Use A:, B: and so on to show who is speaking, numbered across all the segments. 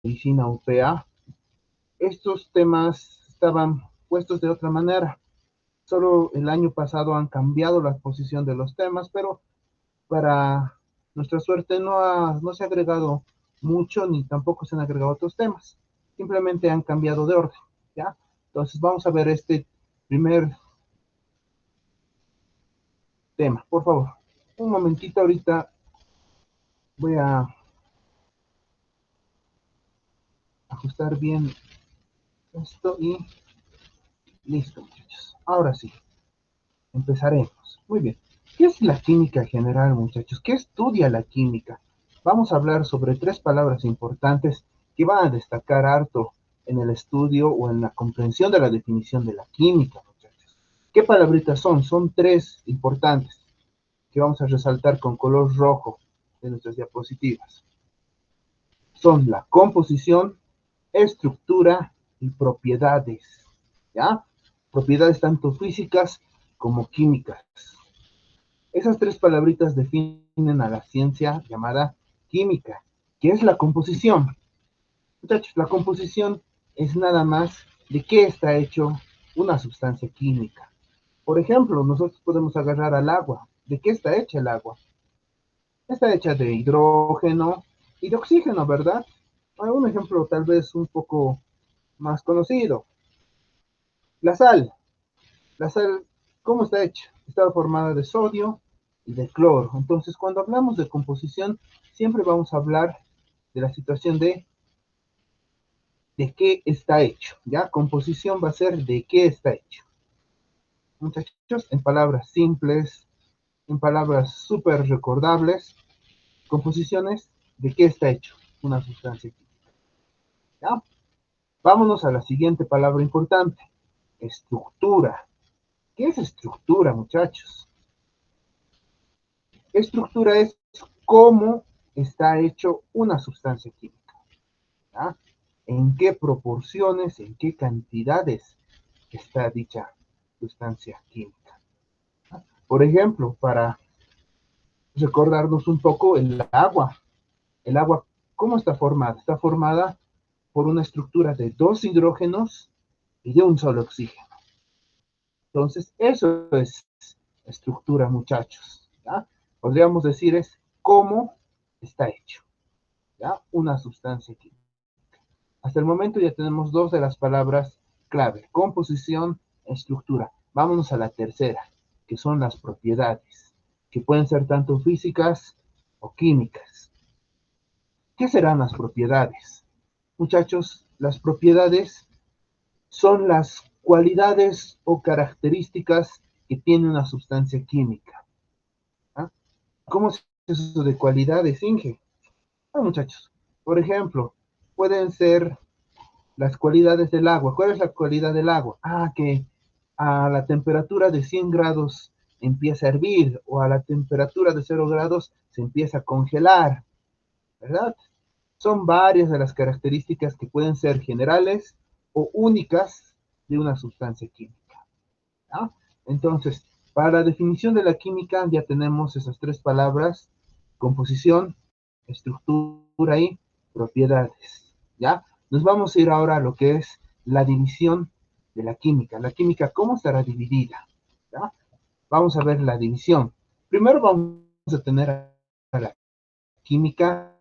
A: medicina UPA, estos temas estaban puestos de otra manera. Solo el año pasado han cambiado la posición de los temas, pero para nuestra suerte no se ha agregado mucho ni tampoco se han agregado otros temas. Simplemente han cambiado de orden, ¿ya? Entonces vamos a ver este primer tema, por favor. Un momentito, ahorita voy a ajustar bien esto y listo, muchachos. Ahora sí, empezaremos. Muy bien. ¿Qué es la química general, muchachos? ¿Qué estudia la química? Vamos a hablar sobre tres palabras importantes que van a destacar harto en el estudio o en la comprensión de la definición de la química, muchachos. ¿Qué palabritas son? Son tres importantes que vamos a resaltar con color rojo de nuestras diapositivas. Son la composición, estructura y propiedades, ¿ya? Propiedades tanto físicas como químicas. Esas tres palabritas definen a la ciencia llamada química, que es la composición. Muchachos, la composición es nada más de qué está hecho una sustancia química. Por ejemplo, nosotros podemos agarrar al agua. ¿De qué está hecha el agua? Está hecha de hidrógeno y de oxígeno, ¿verdad? Un ejemplo tal vez un poco más conocido. La sal. La sal, ¿cómo está hecha? Está formada de sodio y de cloro. Entonces, cuando hablamos de composición, siempre vamos a hablar de la situación de qué está hecho. ¿Ya? Composición va a ser de qué está hecho. Muchachos, en palabras simples, en palabras súper recordables, composiciones de qué está hecho una sustancia química. ¿Ya? Vámonos a la siguiente palabra importante, estructura. ¿Qué es estructura, muchachos? Estructura es cómo está hecho una sustancia química, ¿ya? En qué proporciones, en qué cantidades está dicha sustancia química. Por ejemplo, para recordarnos un poco el agua, ¿cómo está formada? Está formada por una estructura de dos hidrógenos y de un solo oxígeno. Entonces, eso es estructura, muchachos, ¿ya? Podríamos decir es cómo está hecho, ¿ya? Una sustancia química. Hasta el momento ya tenemos dos de las palabras clave, composición, estructura. Vámonos a la tercera, que son las propiedades, que pueden ser tanto físicas o químicas. ¿Qué serán las propiedades? Muchachos, las propiedades son las cualidades o características que tiene una sustancia química. ¿Ah? ¿Cómo es eso de cualidades, Inge? Muchachos, por ejemplo, pueden ser las cualidades del agua. ¿Cuál es la cualidad del agua? Que a la temperatura de 100 grados empieza a hervir o a la temperatura de 0 grados se empieza a congelar, ¿verdad? Son varias de las características que pueden ser generales o únicas de una sustancia química, ¿ya? Entonces, para la definición de la química ya tenemos esas tres palabras, composición, estructura y propiedades, ¿ya? Nos vamos a ir ahora a lo que es la división de la química. La química, ¿cómo estará dividida? ¿Ya? Vamos a ver la división. Primero vamos a tener a la química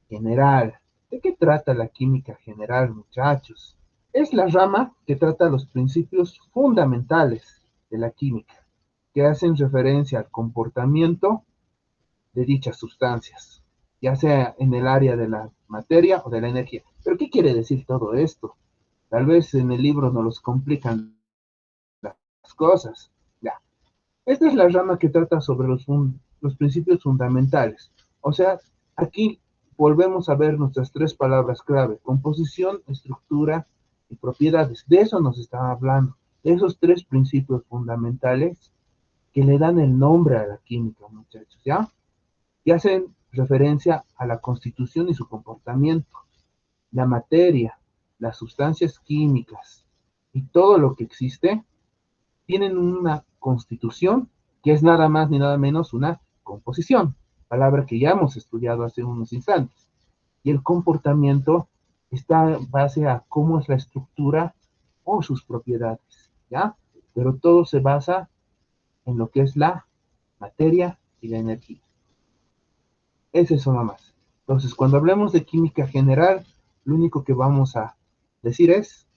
A: general. ¿De qué trata la química general, muchachos? Es la rama que trata los principios fundamentales de la química, que hacen referencia al comportamiento de dichas sustancias, ya sea en el área de la materia o de la energía. ¿Pero qué quiere decir todo esto? Tal vez en el libro nos los complican las cosas. Ya. Esta es la rama que trata sobre los principios fundamentales. O sea, aquí volvemos a ver nuestras tres palabras clave, composición, estructura y propiedades. De eso nos estaba hablando, de esos tres principios fundamentales que le dan el nombre a la química, muchachos, ¿ya? Y hacen referencia a la constitución y su comportamiento, la materia, las sustancias químicas y todo lo que existe tienen una constitución que es nada más ni nada menos una composición, palabra que ya hemos estudiado hace unos instantes. Y el comportamiento está en base a cómo es la estructura o sus propiedades, ¿ya? Pero todo se basa en lo que es la materia y la energía. Es eso nomás. Entonces, cuando hablemos de química general, lo único que vamos a decir es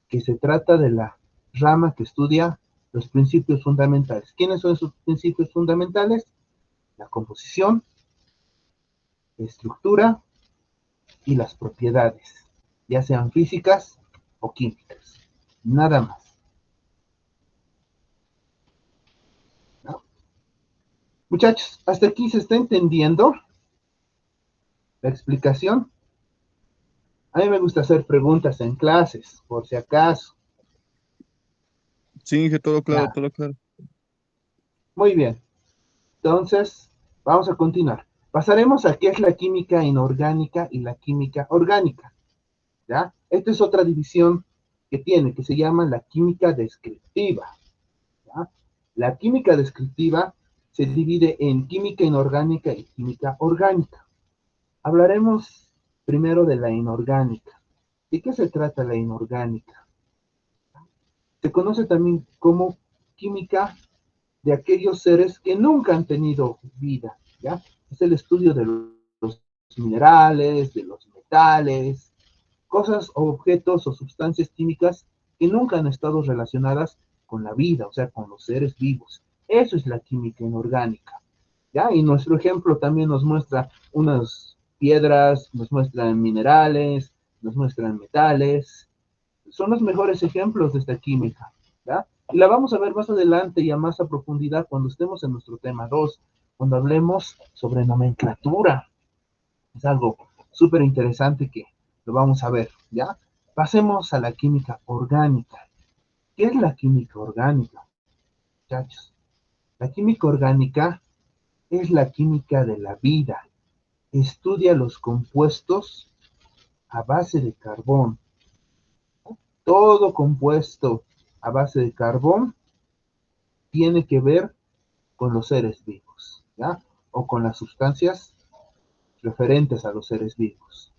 A: que se trata de la rama que estudia los principios fundamentales. ¿Quiénes son esos principios fundamentales? La composición, la estructura y las propiedades, ya sean físicas o químicas. Nada más, ¿no? Muchachos, hasta aquí se está entendiendo la explicación. A mí me gusta hacer preguntas en clases, por si acaso.
B: Sí, que todo claro,
A: Ya,
B: todo claro.
A: muy bien. Entonces, vamos a continuar. Pasaremos a qué es la química inorgánica y la química orgánica. ¿Ya? Esta es otra división que tiene, que se llama la química descriptiva. ¿Ya? La química descriptiva se divide en química inorgánica y química orgánica. Hablaremos primero de la inorgánica. ¿De qué se trata la inorgánica? Se conoce también como química de aquellos seres que nunca han tenido vida, ¿ya? Es el estudio de los minerales, de los metales, cosas o objetos o sustancias químicas que nunca han estado relacionadas con la vida, o sea, con los seres vivos. Eso es la química inorgánica, ¿ya? Y nuestro ejemplo también nos muestra unas piedras, nos muestran minerales, nos muestran metales, son los mejores ejemplos de esta química, ¿ya? Y la vamos a ver más adelante y a más a profundidad cuando estemos en nuestro tema 2, cuando hablemos sobre nomenclatura. Es algo súper interesante que lo vamos a ver, ¿ya? Pasemos a la química orgánica. ¿Qué es la química orgánica, muchachos? La química orgánica es la química de la vida. Estudia los compuestos a base de carbón. Todo compuesto a base de carbón tiene que ver con los seres vivos, ¿ya? O con las sustancias referentes a los seres vivos.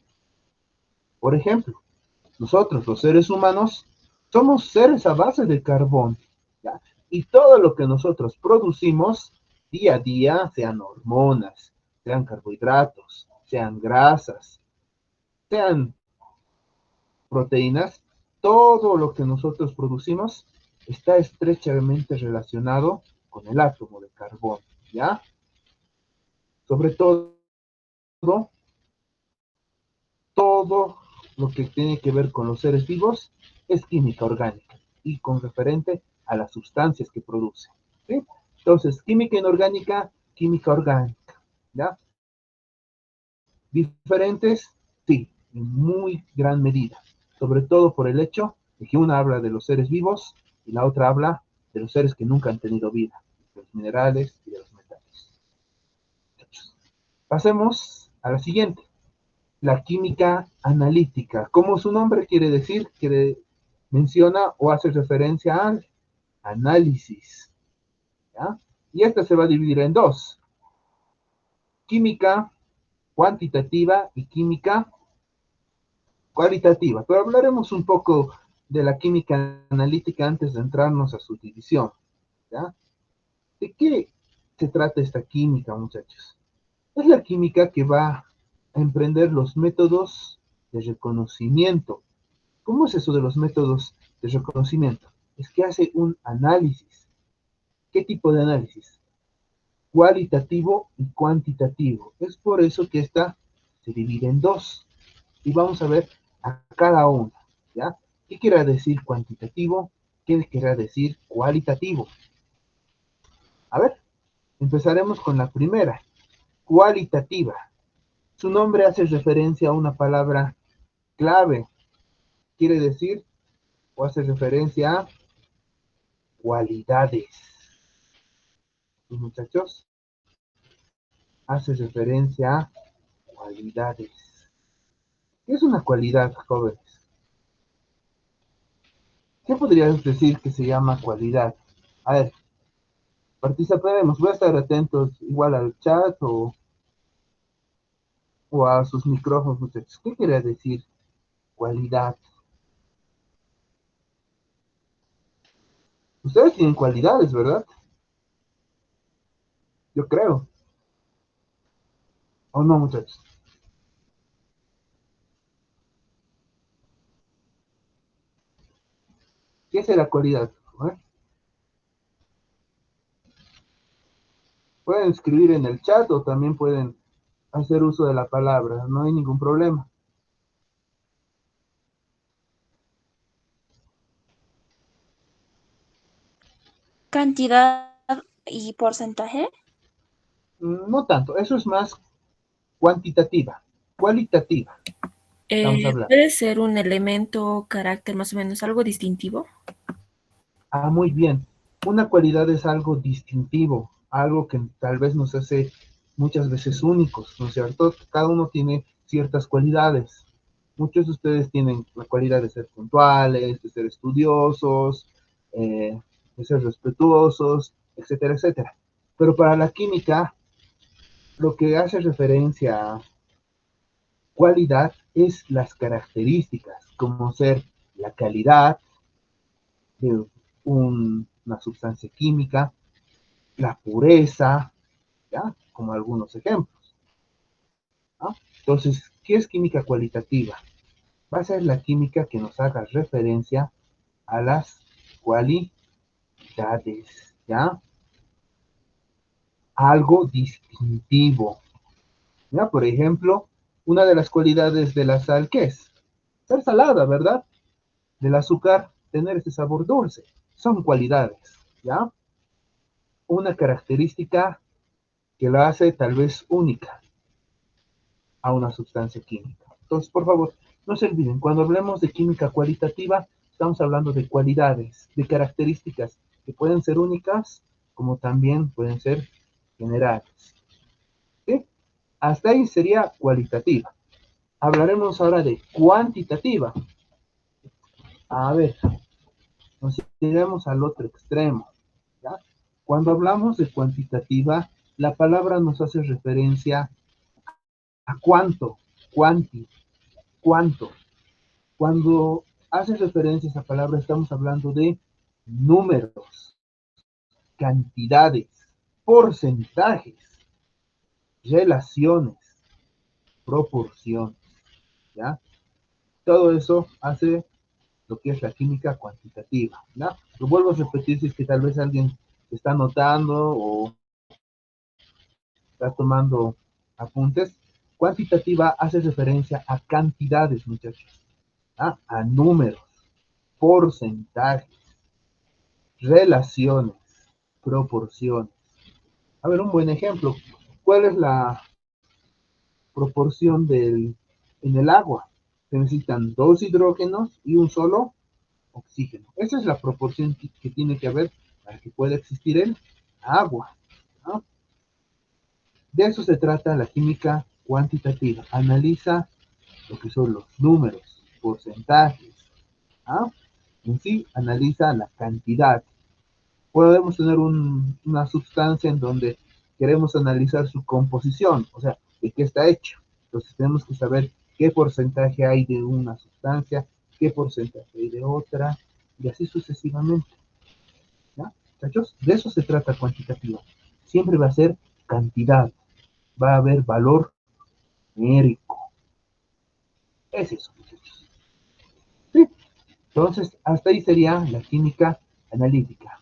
A: Por ejemplo, nosotros, los seres humanos, somos seres a base de carbón, ¿ya? Y todo lo que nosotros producimos día a día, sean hormonas, sean carbohidratos, sean grasas, sean proteínas, todo lo que nosotros producimos está estrechamente relacionado con el átomo de carbón, ¿ya? Sobre todo, todo lo que tiene que ver con los seres vivos es química orgánica y con referente a las sustancias que producen, ¿sí? Entonces, química inorgánica, química orgánica, ¿ya? Diferentes, sí, en muy gran medida, sobre todo por el hecho de que una habla de los seres vivos y la otra habla de los seres que nunca han tenido vida, de los minerales y de los metales. Pasemos a la siguiente, la química analítica. Como su nombre quiere decir, menciona o hace referencia al análisis, ¿ya? Y esta se va a dividir en dos, química cuantitativa y química cualitativa, pero hablaremos un poco de la química analítica antes de entrarnos a su división, ¿ya? ¿De qué se trata esta química, muchachos? Es la química que va a emprender los métodos de reconocimiento. ¿Cómo es eso de los métodos de reconocimiento? Es que hace un análisis. ¿Qué tipo de análisis? Cualitativo y cuantitativo. Es por eso que esta se divide en dos. Y vamos a ver a cada una, ¿ya? ¿Qué quiere decir cuantitativo? ¿Qué quiere decir cualitativo? A ver, empezaremos con la primera, cualitativa. Su nombre hace referencia a una palabra clave. Quiere decir o hace referencia a cualidades. Y muchachos, hace referencia a cualidades. ¿Qué es una cualidad, jóvenes? ¿Qué podrías decir que se llama cualidad? A ver, participaremos, voy a estar atentos igual al chat o a sus micrófonos, muchachos. ¿Qué quiere decir cualidad. Ustedes tienen cualidades, ¿verdad? Yo creo. ¿O no, muchachos? ¿Qué es la cualidad? ¿Eh? Pueden escribir en el chat o también pueden hacer uso de la palabra, no hay ningún problema.
B: ¿Cantidad y porcentaje?
A: No tanto, eso es más cuantitativa, cualitativa, estamos hablando.
C: ¿Puede ser un elemento, carácter, más o menos, algo distintivo?
A: Ah, muy bien. Una cualidad es algo distintivo, algo que tal vez nos hace muchas veces únicos, ¿no es cierto? Cada uno tiene ciertas cualidades. Muchos de ustedes tienen la cualidad de ser puntuales, de ser estudiosos, de ser respetuosos, etcétera, etcétera. Pero para la química, lo que hace referencia a cualidad es las características, como ser la calidad de una sustancia química, la pureza, ¿ya? Como algunos ejemplos. ¿No? Entonces, ¿qué es química cualitativa? Va a ser la química que nos haga referencia a las cualidades, ¿ya? Algo distintivo. ¿Ya? Por ejemplo, una de las cualidades de la sal, ¿qué es? Ser salada, ¿verdad? Del azúcar, tener ese sabor dulce. Son cualidades, ¿ya? Una característica que la hace tal vez única a una sustancia química. Entonces, por favor, no se olviden, cuando hablemos de química cualitativa, estamos hablando de cualidades, de características que pueden ser únicas, como también pueden ser generales. ¿Sí? Hasta ahí sería cualitativa. Hablaremos ahora de cuantitativa. A ver, nos iremos al otro extremo. ¿Ya? Cuando hablamos de cuantitativa, la palabra nos hace referencia a cuánto, cuanti, cuánto. Cuando hace referencia a esa palabra, estamos hablando de números, cantidades, porcentajes, relaciones, proporciones, ¿ya? Todo eso hace lo que es la química cuantitativa, ¿ya? Lo vuelvo a repetir si es que tal vez alguien está anotando o está tomando apuntes. Cuantitativa hace referencia a cantidades, muchachos, ¿ya? A números, porcentajes, relaciones, proporciones. A ver, un buen ejemplo. ¿Cuál es la proporción en el agua? Se necesitan dos hidrógenos y un solo oxígeno. Esa es la proporción que tiene que haber para que pueda existir el agua, ¿no? De eso se trata la química cuantitativa. Analiza lo que son los números, porcentajes, ¿no? En sí, analiza la cantidad. Podemos tener una sustancia en donde queremos analizar su composición, o sea, de qué está hecho. Entonces tenemos que saber qué porcentaje hay de una sustancia, qué porcentaje hay de otra, y así sucesivamente. ¿Ya? Muchachos, de eso se trata cuantitativa. Siempre va a ser cantidad, va a haber valor numérico. Es eso, muchachos. ¿Sí? Entonces, hasta ahí sería la química analítica.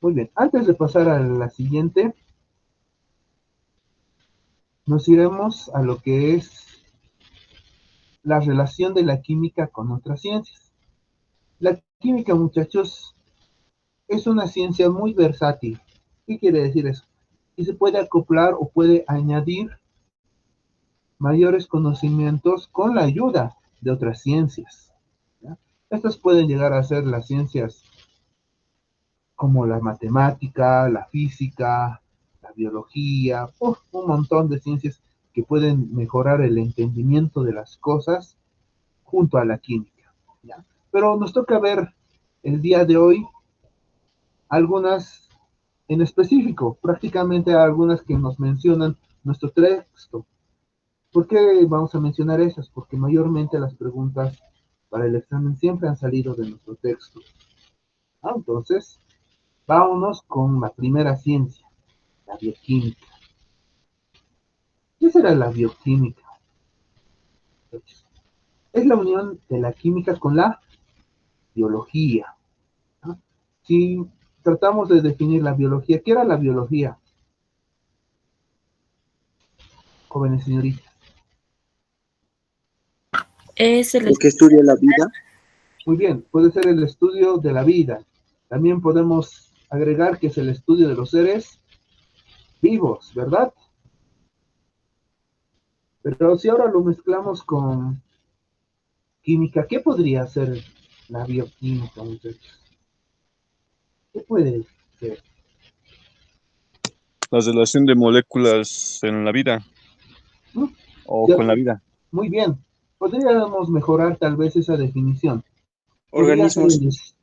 A: Muy bien, antes de pasar a la siguiente, nos iremos a lo que es la relación de la química con otras ciencias. La química, muchachos, es una ciencia muy versátil. ¿Qué quiere decir eso? Y se puede acoplar o puede añadir mayores conocimientos con la ayuda de otras ciencias. ¿Ya? Estas pueden llegar a ser las ciencias como la matemática, la física, la biología, un montón de ciencias que pueden mejorar el entendimiento de las cosas junto a la química. ¿Ya? Pero nos toca ver el día de hoy algunas en específico, prácticamente algunas que nos mencionan nuestro texto. ¿Por qué vamos a mencionar esas? Porque mayormente las preguntas para el examen siempre han salido de nuestro texto. Entonces, vámonos con la primera ciencia, la bioquímica. ¿Qué será la bioquímica? Es la unión de la química con la biología. ¿No? Si tratamos de definir la biología, ¿qué era la biología? Jóvenes señoritas.
C: Es el
D: El que estudia la vida.
A: Muy bien, puede ser el estudio de la vida. También podemos agregar que es el estudio de los seres vivos, ¿verdad? Pero si ahora lo mezclamos con química, ¿qué podría ser la bioquímica, muchachos? ¿Qué puede ser?
E: La relación de moléculas en la vida
A: ¿Mm?
E: o
A: Ya,
E: con la vida.
A: muy bien. Podríamos mejorar tal vez esa definición. Podría ser
D: Organismos.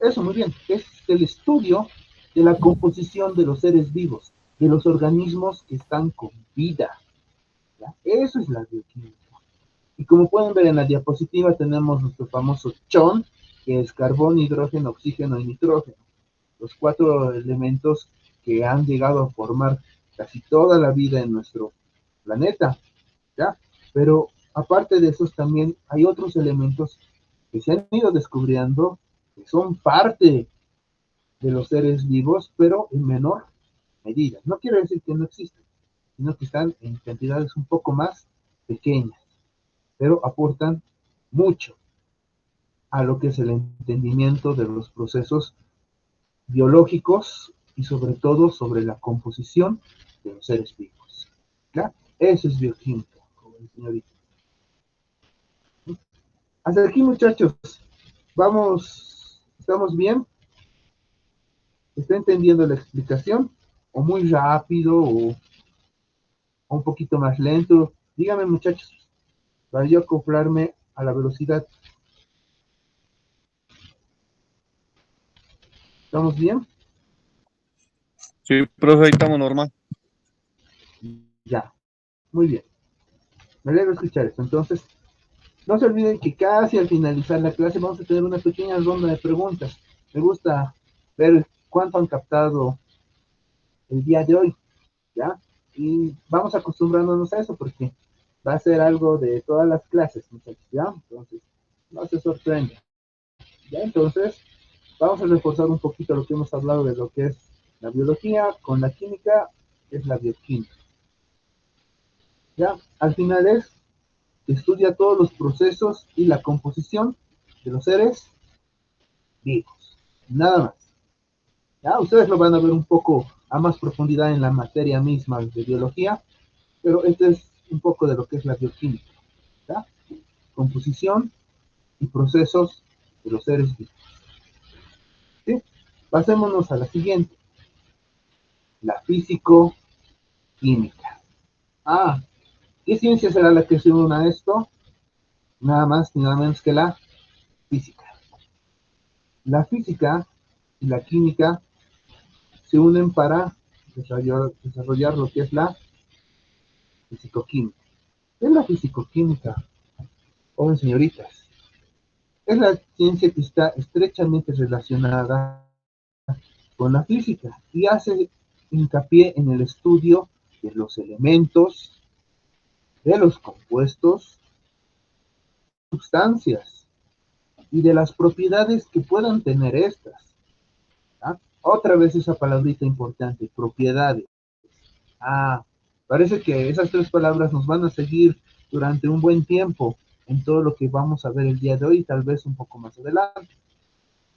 A: eso, muy bien. Es el estudio de la composición de los seres vivos, de los organismos que están con vida. ¿Ya? Eso es la bioquímica. Y como pueden ver en la diapositiva, tenemos nuestro famoso CHON, que es carbón, hidrógeno, oxígeno y nitrógeno. Los 4 elementos que han llegado a formar casi toda la vida en nuestro planeta, ¿ya? Pero aparte de esos también hay otros elementos que se han ido descubriendo, que son parte de los seres vivos, pero en menor medida. No quiere decir que no existen, sino que están en cantidades un poco más pequeñas, pero aportan mucho a lo que es el entendimiento de los procesos biológicos y sobre todo sobre la composición de los seres vivos. ¿Ya? Eso es bioquímica, joven señorita. Hasta aquí, muchachos. Vamos, ¿estamos bien? ¿Está entendiendo la explicación? ¿O muy rápido o un poquito más lento? Dígame, muchachos, para yo acoplarme a la velocidad. ¿Estamos bien?
E: Sí, profe, ahí estamos normal.
A: Ya, muy bien. Me alegro escuchar esto. Entonces, no se olviden que casi al finalizar la clase vamos a tener una pequeña ronda de preguntas. Me gusta ver cuánto han captado el día de hoy, ¿ya? Y vamos acostumbrándonos a eso porque va a ser algo de todas las clases, muchachos, ¿ya? Entonces, no se sorprendan, ¿ya? Entonces, vamos a reforzar un poquito lo que hemos hablado de lo que es la biología con la química, es la bioquímica, ¿ya? Al final estudia todos los procesos y la composición de los seres vivos, nada más. ¿Ya? Ustedes lo van a ver un poco a más profundidad en la materia misma de biología, pero este es un poco de lo que es la bioquímica, ¿ya? Composición y procesos de los seres vivos. ¿Sí? Pasémonos a la siguiente, la físico-química. ¿Qué ciencia será la que se une a esto? Nada más ni nada menos que la física. La física y la química se unen para desarrollar lo que es la fisicoquímica. ¿Qué es la fisicoquímica? Joven señoritas, es la ciencia que está estrechamente relacionada con la física y hace hincapié en el estudio de los elementos, de los compuestos, sustancias y de las propiedades que puedan tener estas. ¿Ah? Otra vez esa palabrita importante, propiedades. Ah, parece que esas 3 palabras nos van a seguir durante un buen tiempo en todo lo que vamos a ver el día de hoy y tal vez un poco más adelante.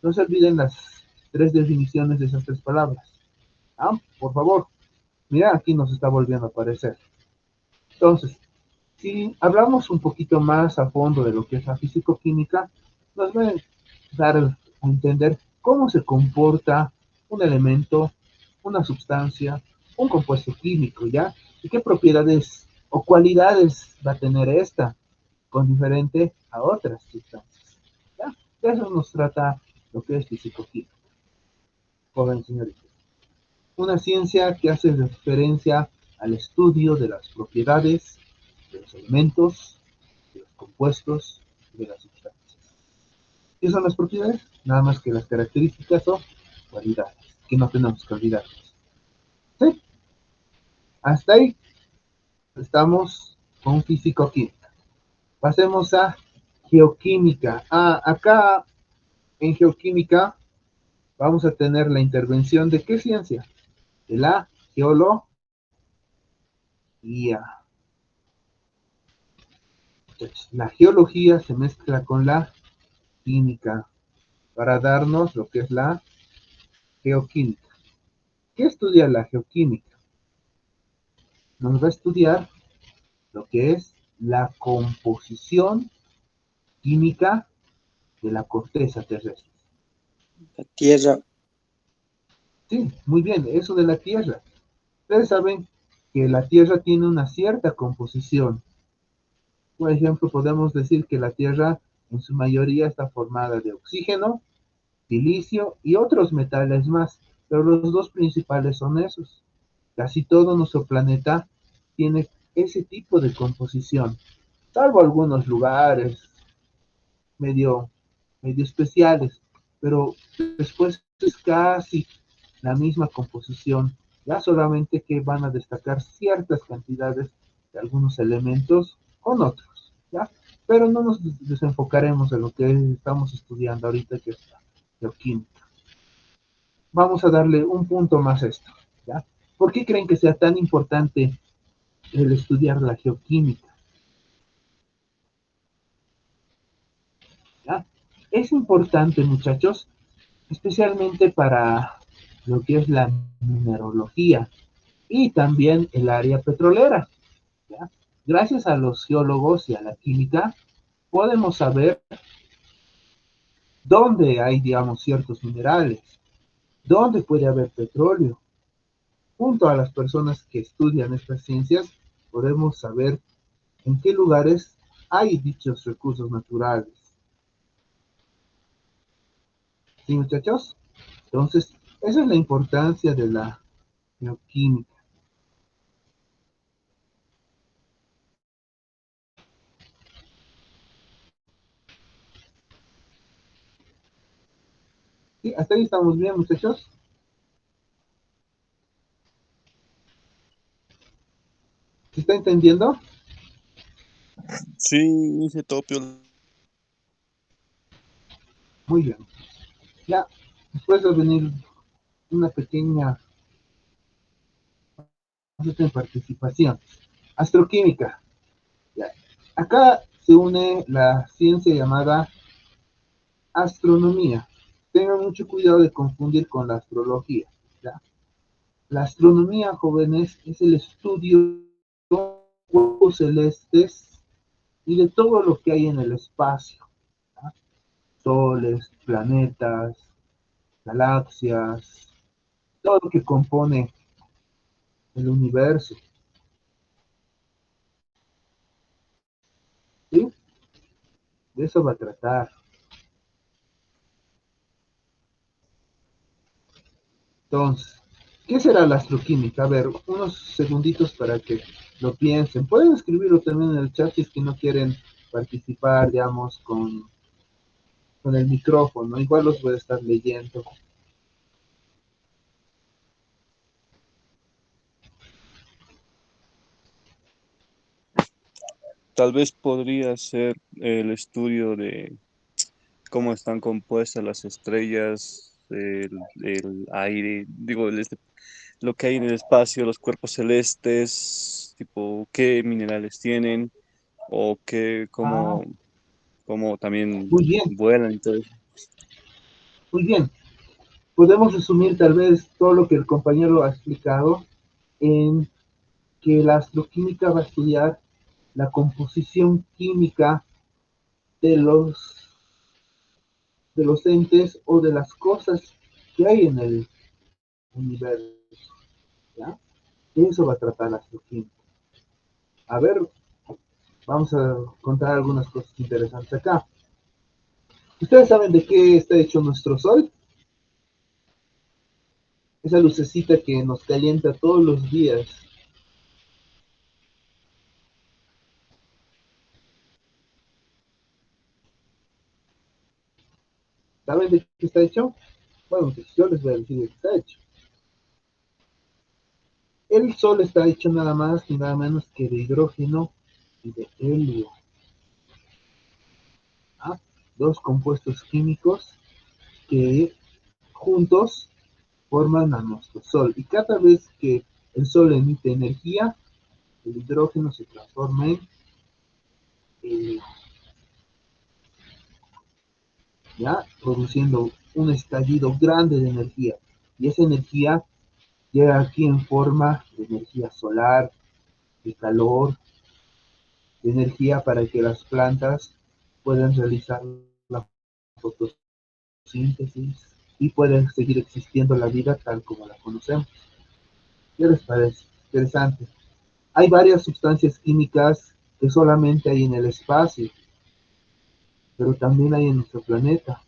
A: No se olviden las 3 definiciones de esas 3 palabras. Por favor, mira, aquí nos está volviendo a aparecer. Entonces, si hablamos un poquito más a fondo de lo que es la físico-química, nos va a dar a entender cómo se comporta un elemento, una sustancia, un compuesto químico, ¿ya? Y qué propiedades o cualidades va a tener esta con diferente a otras sustancias, ¿ya? De eso nos trata lo que es físico-química, joven señorita. Una ciencia que hace referencia al estudio de las propiedades de los elementos, de los compuestos, de las sustancias. ¿Qué son las propiedades? Nada más que las características o cualidades, que no tenemos que olvidarnos. ¿Sí? Hasta ahí estamos con físico-química. Pasemos a geoquímica. Acá en geoquímica vamos a tener la intervención de ¿qué ciencia? De la geología. Entonces, la geología se mezcla con la química para darnos lo que es la geoquímica. ¿Qué estudia la geoquímica? Nos va a estudiar lo que es la composición química de la corteza terrestre.
D: La tierra.
A: Sí, muy bien, eso de la Tierra. Ustedes saben que la Tierra tiene una cierta composición. Por ejemplo, podemos decir que la Tierra en su mayoría está formada de oxígeno, silicio y otros metales más, pero los dos principales son esos. Casi todo nuestro planeta tiene ese tipo de composición, salvo algunos lugares medio, medio especiales, pero después es casi la misma composición, ya solamente que van a destacar ciertas cantidades de algunos elementos con otros, ¿ya? Pero no nos desenfocaremos en lo que estamos estudiando ahorita, que es la geoquímica. Vamos a darle un punto más a esto, ¿ya? ¿Por qué creen que sea tan importante el estudiar la geoquímica? ¿Ya? Es importante, muchachos, especialmente para lo que es la mineralogía y también el área petrolera, ¿ya? Gracias a los geólogos y a la química, podemos saber dónde hay, digamos, ciertos minerales, dónde puede haber petróleo. Junto a las personas que estudian estas ciencias, podemos saber en qué lugares hay dichos recursos naturales. ¿Sí, muchachos? Entonces, esa es la importancia de la geoquímica. ¿Sí? ¿Hasta ahí estamos bien, muchachos? ¿Se está entendiendo?
E: Sí, se topió.
A: Muy bien. Ya, después de venir una pequeña participación. Astroquímica. Ya. Acá se une la ciencia llamada astronomía. Tengan mucho cuidado de confundir con la astrología. ¿Ya? La astronomía, jóvenes, es el estudio de cuerpos celestes y de todo lo que hay en el espacio. ¿Ya? Soles, planetas, galaxias, todo lo que compone el universo. ¿Sí? De eso va a tratar. Entonces, ¿qué será la astroquímica? A ver, unos segunditos para que lo piensen. Pueden escribirlo también en el chat si es que no quieren participar, digamos, con el micrófono. Igual los voy a estar leyendo.
E: Tal vez podría ser el estudio de cómo están compuestas las estrellas, el aire, digo, lo que hay en el espacio, los cuerpos celestes, tipo qué minerales tienen o qué,
A: Ah,
E: cómo también
A: muy bien,
E: vuelan y todo eso.
A: muy bien. Podemos resumir tal vez todo lo que el compañero ha explicado en que la astroquímica va a estudiar la composición química de los entes o de las cosas que hay en el universo. ¿Ya? Eso va a tratar la astroquímica. A ver, vamos a contar algunas cosas interesantes acá. ¿Ustedes saben de qué está hecho nuestro Sol? Esa lucecita que nos calienta todos los días. ¿Saben de qué está hecho? Bueno, pues yo les voy a decir de qué está hecho. El Sol está hecho nada más ni nada menos que de hidrógeno y de helio. ¿Ah? Dos compuestos químicos que juntos forman a nuestro Sol. Y cada vez que el Sol emite energía, el hidrógeno se transforma en helio, ¿ya? Produciendo un estallido grande de energía. Y esa energía llega aquí en forma de energía solar, de calor, de energía para que las plantas puedan realizar la fotosíntesis y pueden seguir existiendo la vida tal como la conocemos. ¿Qué les parece? Interesante. Hay varias sustancias químicas que solamente hay en el espacio, pero también hay en nuestro planeta.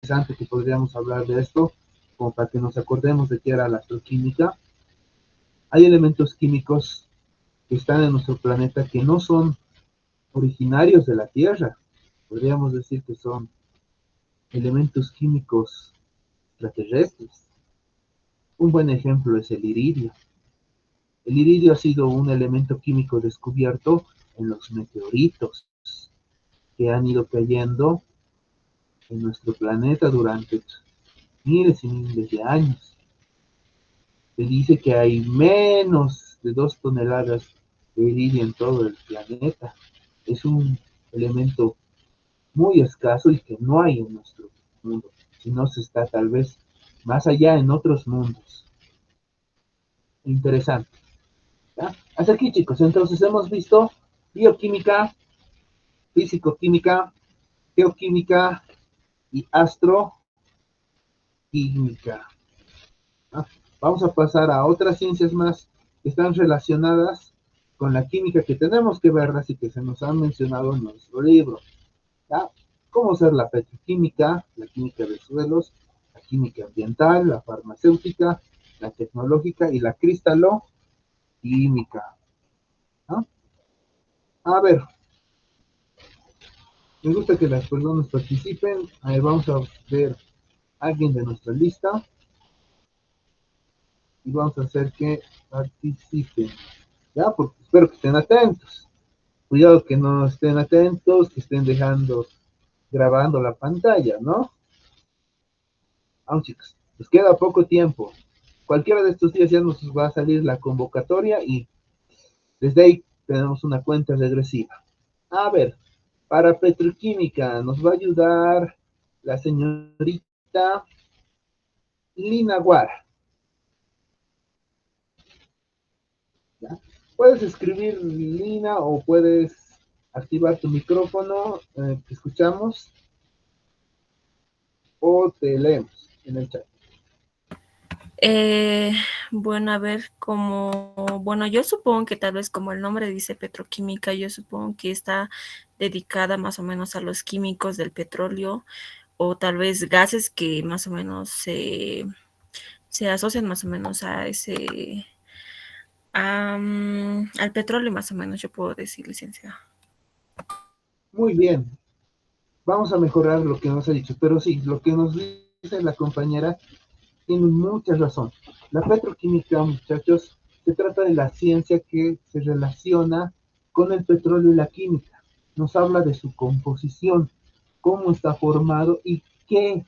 A: Interesante que podríamos hablar de esto, como para que nos acordemos de qué era la astroquímica. Hay elementos químicos que están en nuestro planeta que no son originarios de la Tierra. Podríamos decir que son elementos químicos extraterrestres. Un buen ejemplo es el iridio. El iridio ha sido un elemento químico descubierto en los meteoritos que han ido cayendo en nuestro planeta durante miles y miles de años. Se dice que hay menos de 2 toneladas de iridio en todo el planeta. Es un elemento muy escaso y que no hay en nuestro mundo, sino se está tal vez más allá en otros mundos. Interesante. ¿Ya? Hasta aquí, chicos. Entonces hemos visto bioquímica, físico-química, geoquímica y astroquímica. ¿Ya? Vamos a pasar a otras ciencias más que están relacionadas con la química que tenemos que verlas y que se nos han mencionado en nuestro libro. ¿Ya? Cómo ser la petroquímica, la química de suelos, la química ambiental, la farmacéutica, la tecnológica y la cristaloquímica. ¿No? A ver, me gusta que las personas participen. A ver, vamos a ver a alguien de nuestra lista y vamos a hacer que participen. ¿Ya? Porque espero que estén atentos. Cuidado que no estén atentos, que estén grabando la pantalla, ¿no? Vamos, chicos, nos queda poco tiempo. Cualquiera de estos días ya nos va a salir la convocatoria y desde ahí tenemos una cuenta regresiva. A ver, para petroquímica nos va a ayudar la señorita Lina Guara. ¿Ya? Puedes escribir Lina o puedes activar tu micrófono, te escuchamos o te leemos en el chat.
C: Eh, bueno, a ver, bueno, yo supongo que tal vez como el nombre dice petroquímica, yo supongo que está dedicada más o menos a los químicos del petróleo o tal vez gases que más o menos se asocian más o menos a al petróleo más o menos, yo puedo decir, licenciada.
A: Muy bien, vamos a mejorar lo que nos ha dicho, pero sí, lo que nos dice la compañera tiene mucha razón. La petroquímica, muchachos, se trata de la ciencia que se relaciona con el petróleo y la química. Nos habla de su composición, cómo está formado y qué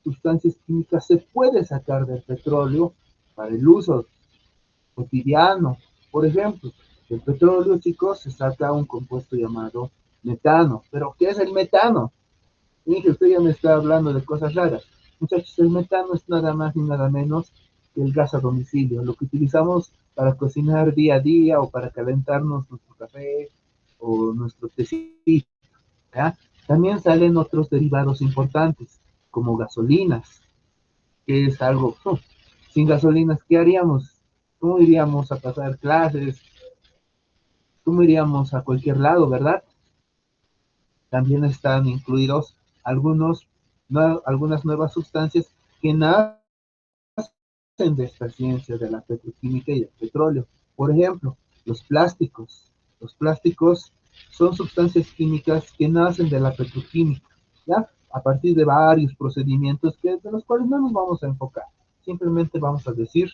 A: sustancias químicas se puede sacar del petróleo para el uso cotidiano. Por ejemplo, del petróleo, chicos, se saca un compuesto llamado metano. ¿Pero qué es el metano? Dije, usted ya me está hablando de cosas raras. Muchachos, el metano es nada más ni nada menos que el gas a domicilio, lo que utilizamos para cocinar día a día o para calentarnos nuestro café o nuestro tecito. ¿Ya? También salen otros derivados importantes, como gasolinas, que es algo, sin gasolinas, ¿qué haríamos? ¿Cómo iríamos a pasar clases? ¿Cómo iríamos a cualquier lado, verdad? También están incluidos algunas nuevas sustancias que nacen de esta ciencia de la petroquímica y del petróleo. Por ejemplo, los plásticos. Los plásticos son sustancias químicas que nacen de la petroquímica. ¿ya? A partir de varios procedimientos de los cuales no nos vamos a enfocar. Simplemente vamos a decir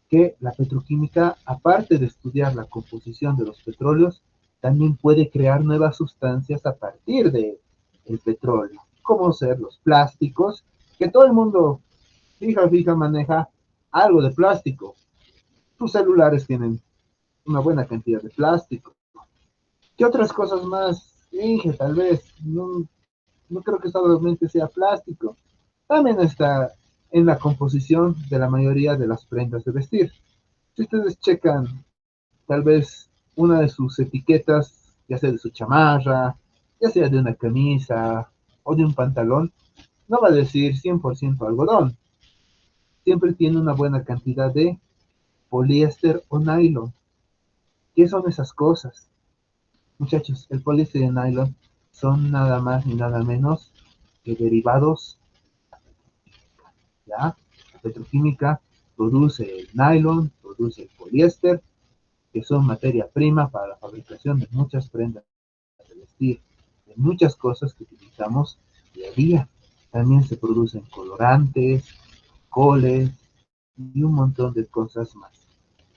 A: que la petroquímica, aparte de estudiar la composición de los petróleos, también puede crear nuevas sustancias a partir de el petróleo, como ser los plásticos, que todo el mundo fija, maneja algo de plástico. Tus celulares tienen una buena cantidad de plástico. ¿Qué otras cosas más? Dije, tal vez, no creo que solamente sea plástico. También está en la composición de la mayoría de las prendas de vestir. Si ustedes checan tal vez una de sus etiquetas, ya sea de su chamarra, ya sea de una camisa o de un pantalón, no va a decir 100% algodón. Siempre tiene una buena cantidad de poliéster o nylon. ¿Qué son esas cosas? Muchachos, el poliéster y el nylon son nada más ni nada menos que derivados, ¿ya? La petroquímica produce el nylon, produce el poliéster, que son materia prima para la fabricación de muchas prendas de vestir, de muchas cosas que utilizamos día a día. También se producen colorantes, coles y un montón de cosas más,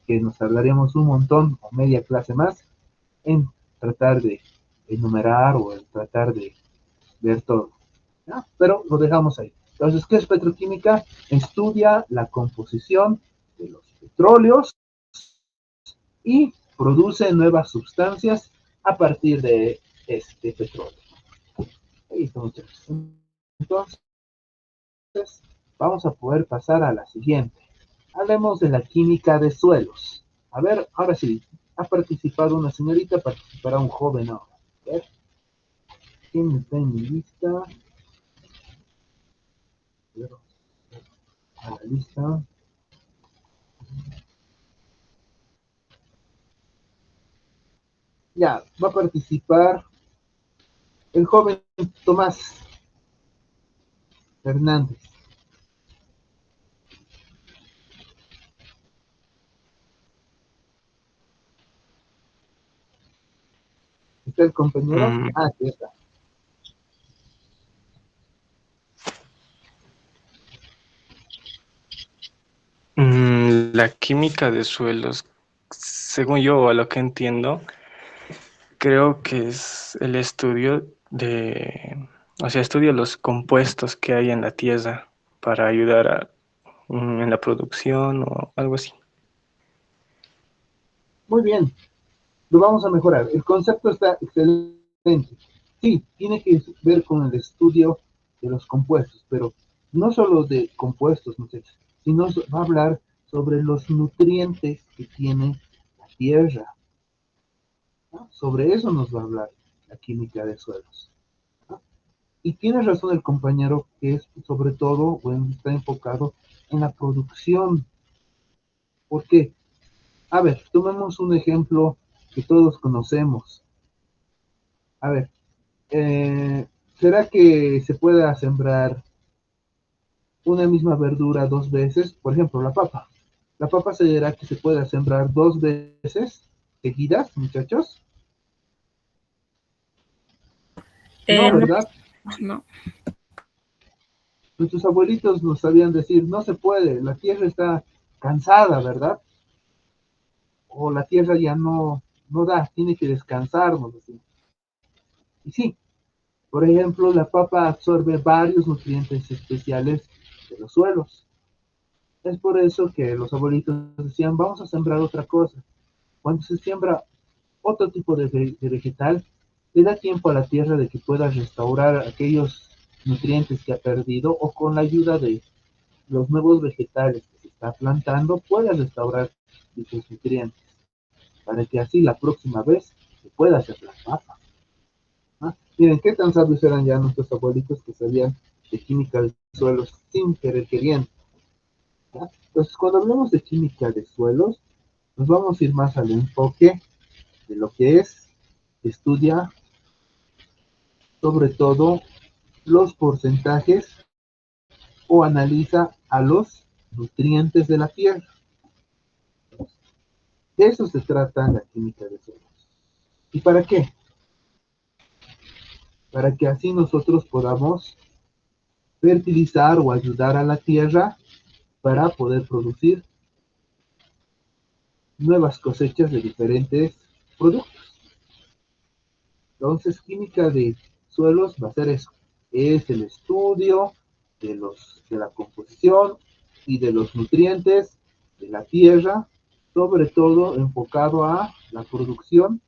A: que nos tardaremos un montón o media clase más en tratar de enumerar o en tratar de ver todo, ¿ya? Pero lo dejamos ahí. Entonces, ¿qué es petroquímica? Estudia la composición de los petróleos y produce nuevas sustancias a partir de este petróleo. Listo, muchachos. Entonces, vamos a poder pasar a la siguiente. Hablemos de la química de suelos. A ver, ahora sí, ha participado una señorita, participará un joven ahora. A ver, ¿quién está en mi lista? A la lista. Ya, va a participar el joven Tomás Hernández. ¿Está el compañero?
F: Mm,
A: Ah, sí está.
F: la química de suelos, según yo, a lo que entiendo, creo que es el estudio o sea, estudia los compuestos que hay en la tierra para ayudar en la producción o algo así.
A: Muy bien, lo vamos a mejorar. El concepto está excelente. Sí, tiene que ver con el estudio de los compuestos, pero no solo de compuestos, muchachos, sino va a hablar sobre los nutrientes que tiene la tierra, ¿no? Sobre eso nos va a hablar la química de suelos, ¿no? Y tiene razón el compañero que es sobre todo, bueno, está enfocado en la producción. ¿Por qué? A ver, tomemos un ejemplo que todos conocemos. A ver, ¿será que se pueda sembrar una misma verdura dos veces? Por ejemplo, la papa. ¿La papa será que se pueda sembrar dos veces seguidas, muchachos? No,
C: No,
A: ¿verdad?
C: no.
A: Nuestros abuelitos nos sabían decir, no se puede, la tierra está cansada, ¿verdad? O la tierra ya no da, tiene que descansar, nos decían. Y sí, por ejemplo, la papa absorbe varios nutrientes especiales de los suelos. Es por eso que los abuelitos decían, vamos a sembrar otra cosa. Cuando se siembra otro tipo de vegetal, le da tiempo a la tierra de que pueda restaurar aquellos nutrientes que ha perdido o con la ayuda de los nuevos vegetales que se está plantando, pueda restaurar dichos nutrientes para que así la próxima vez se pueda hacer la papa. ¿Ah? Miren, qué tan sabios eran ya nuestros abuelitos que sabían de química de suelos sin querer queriendo. ¿Ya? Entonces, cuando hablamos de química de suelos, nos vamos a ir más al enfoque de lo que es, estudia sobre todo los porcentajes o analiza a los nutrientes de la tierra. De eso se trata la química de suelos. ¿Y para qué? para que así nosotros podamos fertilizar o ayudar a la tierra para poder producir nuevas cosechas de diferentes productos. Entonces, química de suelos va a ser eso. Es el estudio de la composición y de los nutrientes de la tierra, sobre todo enfocado a la producción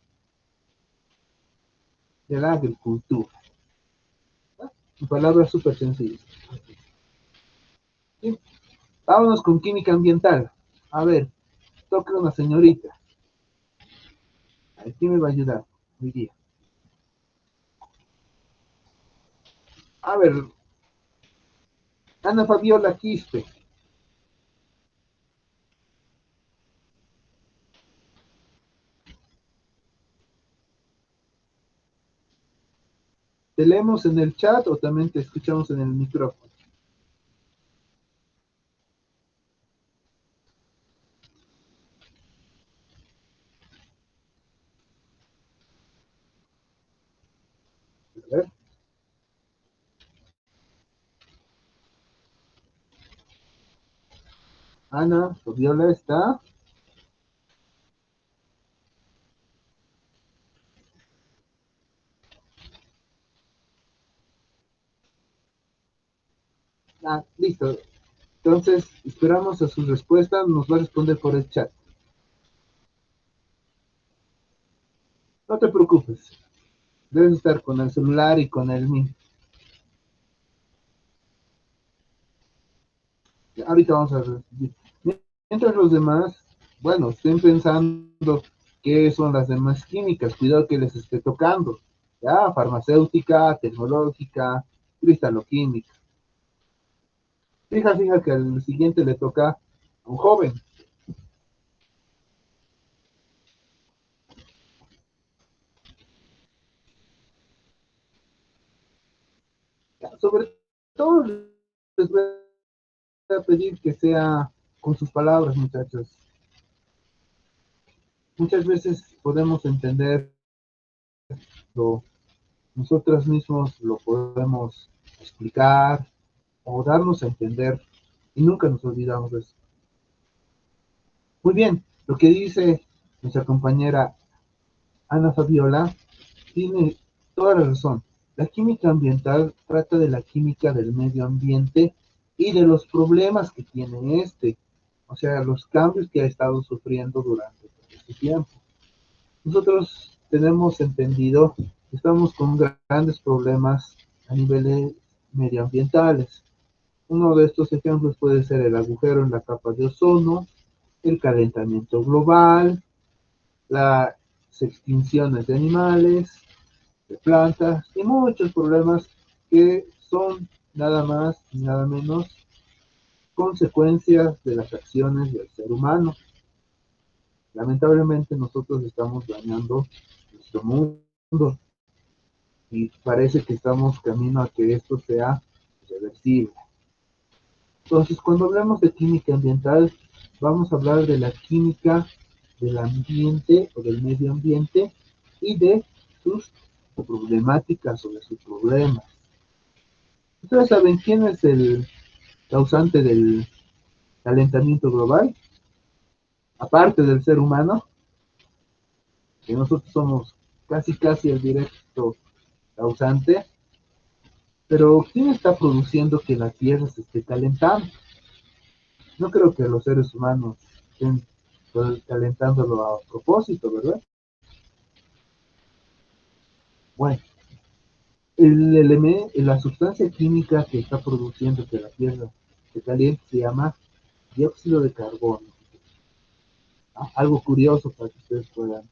A: de la agricultura. En palabras súper sencillas. ¿Sí? Vámonos con química ambiental. A ver, toca una señorita. ¿Quién me va a ayudar hoy día? A ver, Ana Fabiola Quispe. ¿Te leemos en el chat o también te escuchamos en el micrófono? A ver. Ana Fabiola está. Ah, listo. Entonces, esperamos a su respuesta. Nos va a responder por el chat. No te preocupes. Debes estar con el celular y con el mío. Ahorita vamos a recibir. Mientras los demás, bueno, estén pensando qué son las demás químicas. Cuidado que les esté tocando. Ya, farmacéutica, tecnológica, cristaloquímica. Fija que al siguiente le toca a un joven. Sobre todo les voy a pedir que sea con sus palabras, muchachos. Muchas veces podemos entenderlo, nosotros mismos lo podemos explicar o darnos a entender y nunca nos olvidamos de eso. Muy bien, lo que dice nuestra compañera Ana Fabiola tiene toda la razón. La química ambiental trata de la química del medio ambiente y de los problemas que tiene este, o sea, los cambios que ha estado sufriendo durante todo este tiempo. Nosotros tenemos entendido que estamos con grandes problemas a niveles medioambientales. Uno de estos ejemplos puede ser el agujero en la capa de ozono, el calentamiento global, las extinciones de animales, de plantas y muchos problemas que son nada más y nada menos consecuencias de las acciones del ser humano. Lamentablemente nosotros estamos dañando nuestro mundo y parece que estamos camino a que esto sea reversible. Entonces, cuando hablamos de química ambiental, vamos a hablar de la química del ambiente o del medio ambiente y de sus problemáticas o de sus problemas. ¿Ustedes saben quién es el causante del calentamiento global? Aparte del ser humano, que nosotros somos casi el directo causante, pero ¿quién está produciendo que la Tierra se esté calentando? No creo que los seres humanos estén calentándolo a propósito, ¿verdad? Bueno, la sustancia química que está produciendo que la Tierra se caliente se llama dióxido de carbono. Algo curioso para que ustedes puedan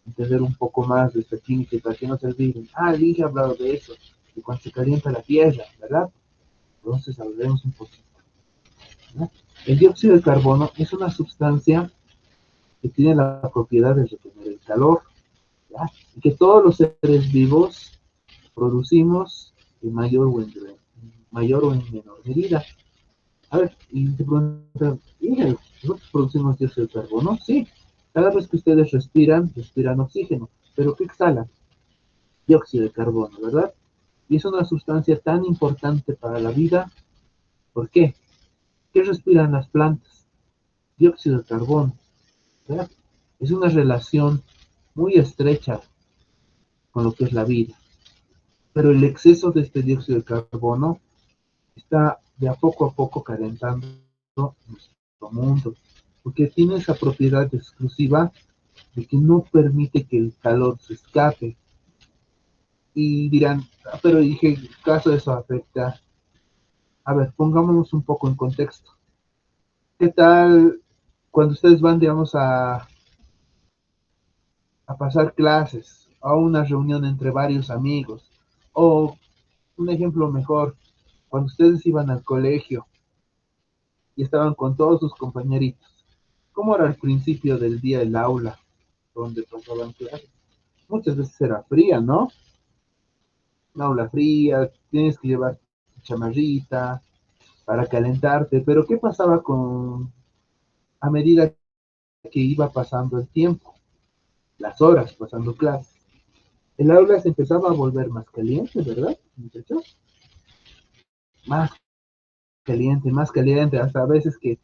A: entender un poco más de esta química y para que no se olviden. Dije ha hablado de eso, de cuando se calienta la Tierra, ¿verdad? Entonces hablaremos un poquito. ¿No? El dióxido de carbono es una sustancia que tiene la propiedad de retener el calor, ¿ya? Y que todos los seres vivos producimos en mayor o en menor medida. A ver, y te preguntan, ¿nosotros producimos dióxido de carbono? Sí, cada vez que ustedes respiran oxígeno, pero ¿qué exhalan? Dióxido de carbono, ¿verdad? Y es una sustancia tan importante para la vida. ¿Por qué? ¿Qué respiran las plantas? Dióxido de carbono, ¿verdad? Es una relación muy estrecha con lo que es la vida. Pero el exceso de este dióxido de carbono está de a poco calentando nuestro mundo, porque tiene esa propiedad exclusiva de que no permite que el calor se escape. Y dirán, "Ah, pero dije, ¿caso eso afecta?". A ver, pongámonos un poco en contexto. ¿Qué tal cuando ustedes van, digamos, a pasar clases, a una reunión entre varios amigos? O un ejemplo mejor, cuando ustedes iban al colegio y estaban con todos sus compañeritos. ¿Cómo era al principio del día el aula donde pasaban clases? Muchas veces era fría, ¿no? Una aula fría, tienes que llevar tu chamarrita para calentarte, pero ¿qué pasaba a medida que iba pasando el tiempo, las horas pasando clases? El aula se empezaba a volver más caliente, ¿verdad, muchachos? Más caliente, hasta a veces que,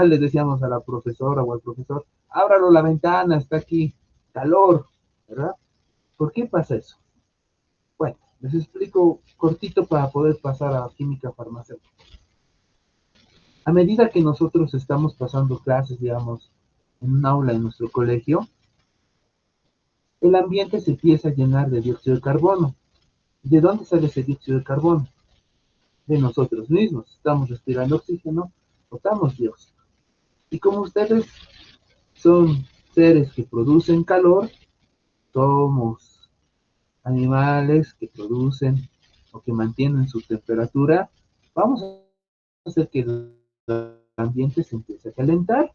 A: le decíamos a la profesora o al profesor, ábralo la ventana, está aquí, calor, ¿verdad? ¿Por qué pasa eso? Bueno, les explico cortito para poder pasar a química farmacéutica. A medida que nosotros estamos pasando clases, digamos, en un aula en nuestro colegio, el ambiente se empieza a llenar de dióxido de carbono. ¿De dónde sale ese dióxido de carbono? De nosotros mismos. Estamos respirando oxígeno, botamos dióxido. Y como ustedes son seres que producen calor, somos animales que producen o que mantienen su temperatura, vamos a hacer que el ambiente se empiece a calentar.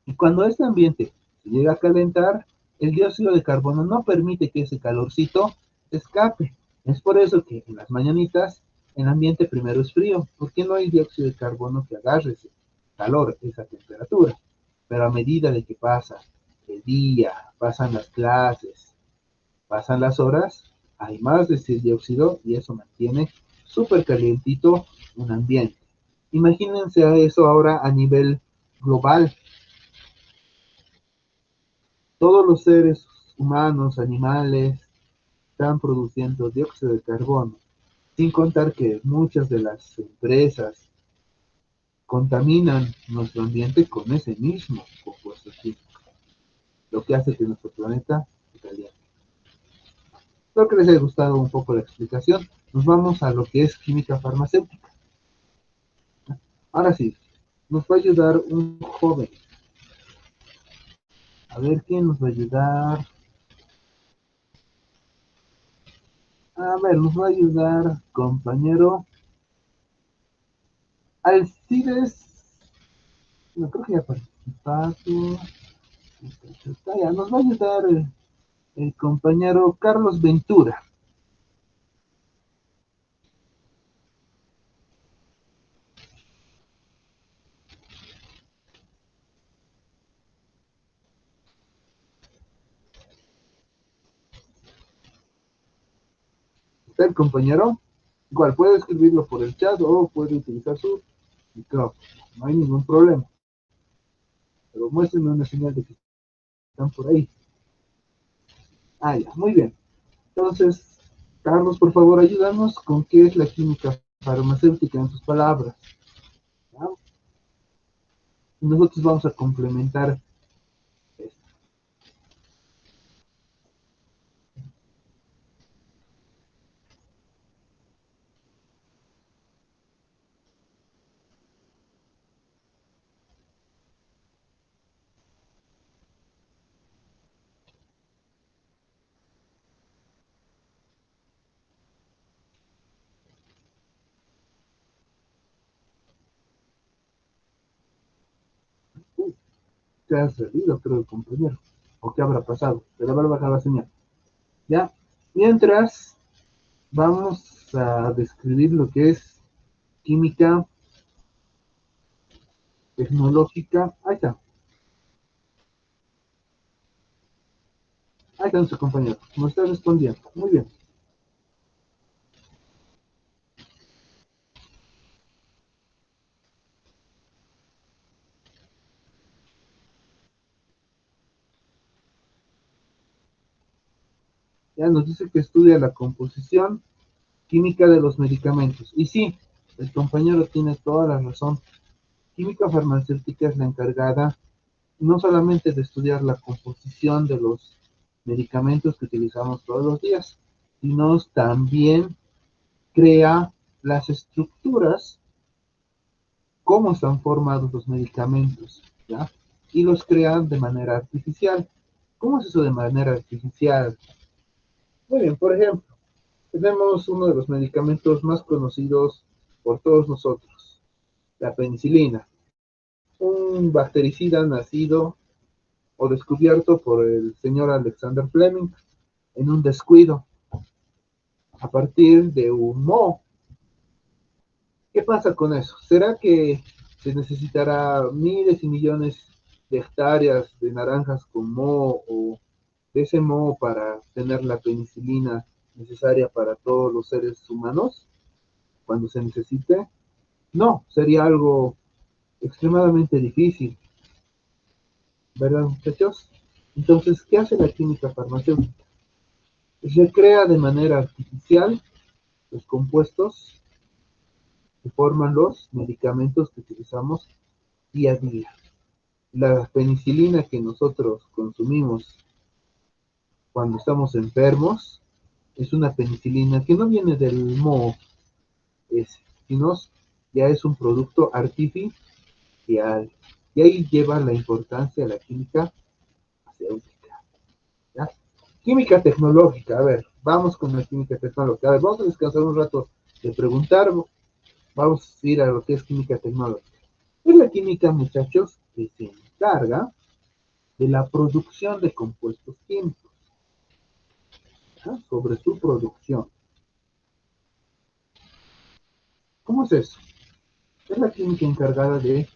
A: Y cuando este ambiente se llega a calentar, el dióxido de carbono no permite que ese calorcito escape. Es por eso que en las mañanitas el ambiente primero es frío, porque no hay dióxido de carbono que agarre ese calor, esa temperatura. Pero a medida de que pasa el día, pasan las clases, pasan las horas, hay más de ese dióxido y eso mantiene súper calientito un ambiente. Imagínense a eso ahora a nivel global. Todos los seres humanos, animales, están produciendo dióxido de carbono, sin contar que muchas de las empresas contaminan nuestro ambiente con ese mismo compuesto químico, lo que hace que nuestro planeta se caliente. Espero que les haya gustado un poco la explicación. Nos vamos a lo que es química farmacéutica. Ahora sí, nos va a ayudar un joven. A ver quién nos va a ayudar. A ver, nos va a ayudar compañero Alcides. No creo que ya participado. Ya, nos va a ayudar el compañero Carlos Ventura. ¿Está el compañero? Igual puede escribirlo por el chat o puede utilizar su micrófono. No hay ningún problema. Pero muéstrenme una señal de que están por ahí. Ya, muy bien. Entonces, Carlos, por favor, ayúdanos con qué es la química farmacéutica en tus palabras. ¿Ya? Y nosotros vamos a complementar esto. ¿Qué ha salido, creo, el compañero? ¿O qué habrá pasado? Se le habrá bajado la señal. ¿Ya? Mientras, vamos a describir lo que es química tecnológica. Ahí está. Ahí está nuestro compañero. Nos está respondiendo. Muy bien. Ya nos dice que estudia la composición química de los medicamentos. Y sí, el compañero tiene toda la razón. Química farmacéutica es la encargada no solamente de estudiar la composición de los medicamentos que utilizamos todos los días, sino también crea las estructuras, cómo están formados los medicamentos, ¿ya? Y los crean de manera artificial. ¿Cómo es eso de manera artificial? Muy bien, por ejemplo, tenemos uno de los medicamentos más conocidos por todos nosotros, la penicilina, un bactericida nacido o descubierto por el señor Alexander Fleming en un descuido a partir de un moho. ¿Qué pasa con eso? ¿Será que se necesitará miles y millones de hectáreas de naranjas con moho o de ese moho para tener la penicilina necesaria para todos los seres humanos cuando se necesite? No, sería algo extremadamente difícil, ¿verdad, muchachos? Entonces, ¿qué hace la química farmacéutica? Recrea de manera artificial los compuestos que forman los medicamentos que utilizamos día a día. La penicilina que nosotros consumimos cuando estamos enfermos es una penicilina que no viene del moho ese, sino ya es un producto artificial. Y ahí lleva la importancia de la química farmacéutica, ¿ya? Química tecnológica, a ver, vamos con la química tecnológica. A ver, vamos a descansar un rato de preguntar, vamos a ir a lo que es química tecnológica. Es la química, muchachos, que se encarga de la producción de compuestos químicos, ¿ya? Sobre su producción. ¿Cómo es eso? Es la química encargada de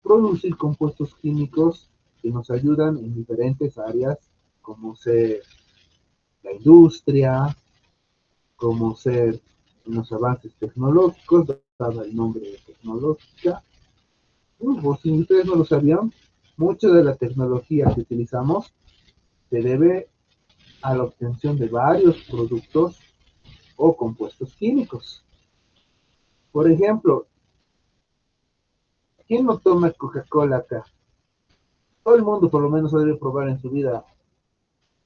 A: producir compuestos químicos que nos ayudan en diferentes áreas, como ser la industria, como ser en los avances tecnológicos, dado el nombre de tecnológica. Pues, si ustedes no lo sabían, mucha de la tecnología que utilizamos se debe a la obtención de varios productos o compuestos químicos. Por ejemplo, ¿quién no toma Coca-Cola acá? Todo el mundo por lo menos debe probar en su vida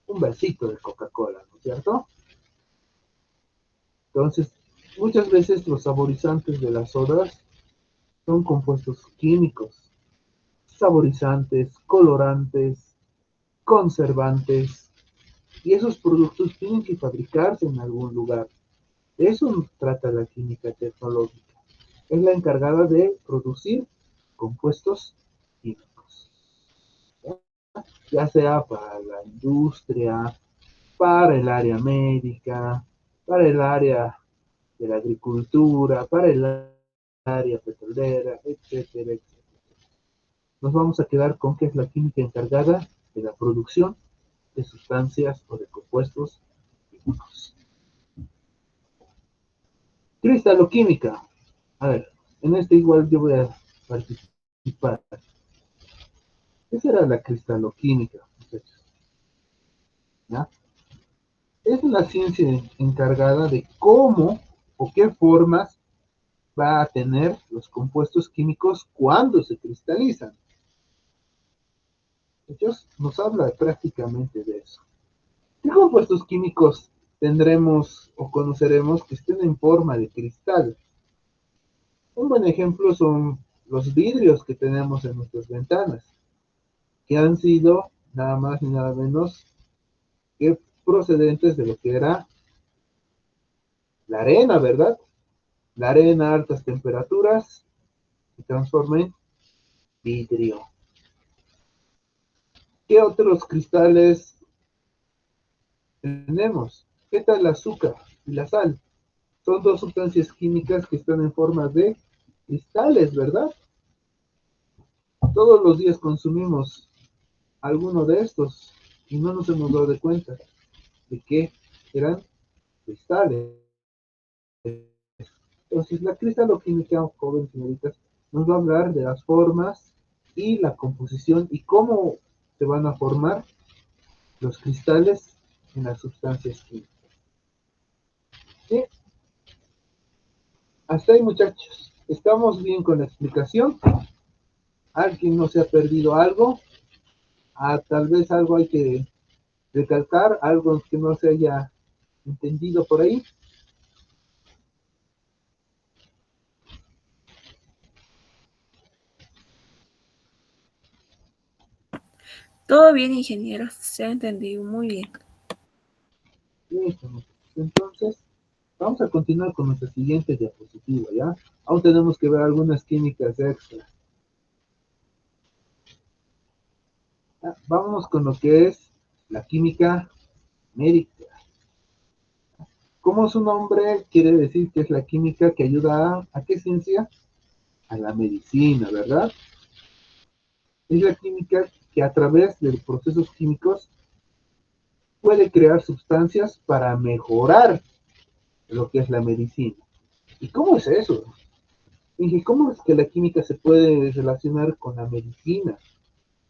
A: un vasito de Coca-Cola, ¿no es cierto? Entonces, muchas veces los saborizantes de las sodas son compuestos químicos, saborizantes, colorantes, conservantes, y esos productos tienen que fabricarse en algún lugar. De eso trata la química tecnológica. Es la encargada de producir compuestos químicos, ya sea para la industria, para el área médica, para el área de la agricultura, para el área petrolera, etcétera, etcétera. Nos vamos a quedar con que es la química encargada de la producción de sustancias o de compuestos químicos. Cristaloquímica. A ver, en este igual yo voy a participar. ¿Qué será la cristaloquímica, muchachos? ¿Ya? Es una ciencia encargada de cómo o qué formas va a tener los compuestos químicos cuando se cristalizan. Ellos nos habla prácticamente de eso. ¿Qué compuestos químicos tendremos o conoceremos que estén en forma de cristal? Un buen ejemplo son los vidrios que tenemos en nuestras ventanas, que han sido nada más ni nada menos que procedentes de lo que era la arena, ¿verdad? La arena a altas temperaturas se transforma en vidrio. ¿Qué otros cristales tenemos? ¿Qué tal el azúcar y la sal? Son dos sustancias químicas que están en forma de cristales, ¿verdad? Todos los días consumimos alguno de estos y no nos hemos dado cuenta de que eran cristales. Entonces, la cristaloquímica, jóvenes señoritas, nos va a hablar de las formas y la composición y cómo se van a formar los cristales en las sustancias químicas. ¿Sí? Hasta ahí, muchachos. ¿Estamos bien con la explicación? ¿Alguien no se ha perdido algo? Tal vez algo hay que recalcar, algo que no se haya entendido por ahí.
C: Todo bien, ingeniero. Se ha entendido muy bien.
A: Listo, muchachos. Entonces, vamos a continuar con nuestra siguiente diapositiva, ¿ya? Aún tenemos que ver algunas químicas extra. Vámonos con lo que es la química médica. Como su nombre quiere decir que es la química que ayuda ¿a qué ciencia? A la medicina, ¿verdad? Es la química que a través de procesos químicos puede crear sustancias para mejorar lo que es la medicina. ¿Y cómo es eso? Dije, ¿cómo es que la química se puede relacionar con la medicina?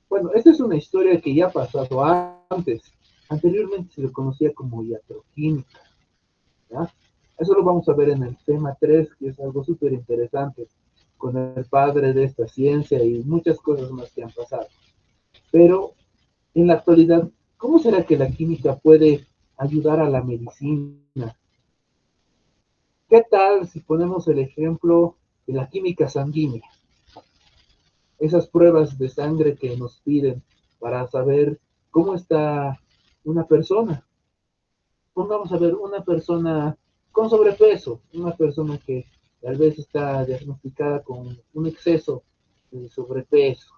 A: Bueno, esta es una historia que ya ha pasado antes. Anteriormente se le conocía como iatroquímica, ¿ya? Eso lo vamos a ver en el tema 3, que es algo súper interesante, con el padre de esta ciencia y muchas cosas más que han pasado. Pero en la actualidad, ¿cómo será que la química puede ayudar a la medicina? ¿Qué tal si ponemos el ejemplo de la química sanguínea? Esas pruebas de sangre que nos piden para saber cómo está una persona. Pongamos a ver una persona con sobrepeso, una persona que tal vez está diagnosticada con un exceso de sobrepeso.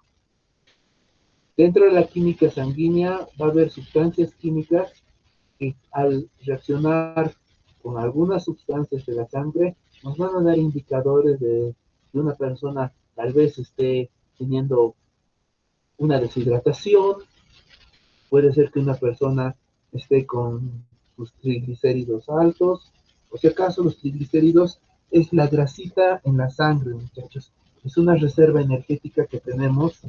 A: Dentro de la química sanguínea va a haber sustancias químicas que al reaccionar con algunas sustancias de la sangre nos van a dar indicadores de que una persona tal vez esté teniendo una deshidratación, puede ser que una persona esté con sus triglicéridos altos, o si acaso los triglicéridos es la grasita en la sangre, muchachos. Es una reserva energética que tenemos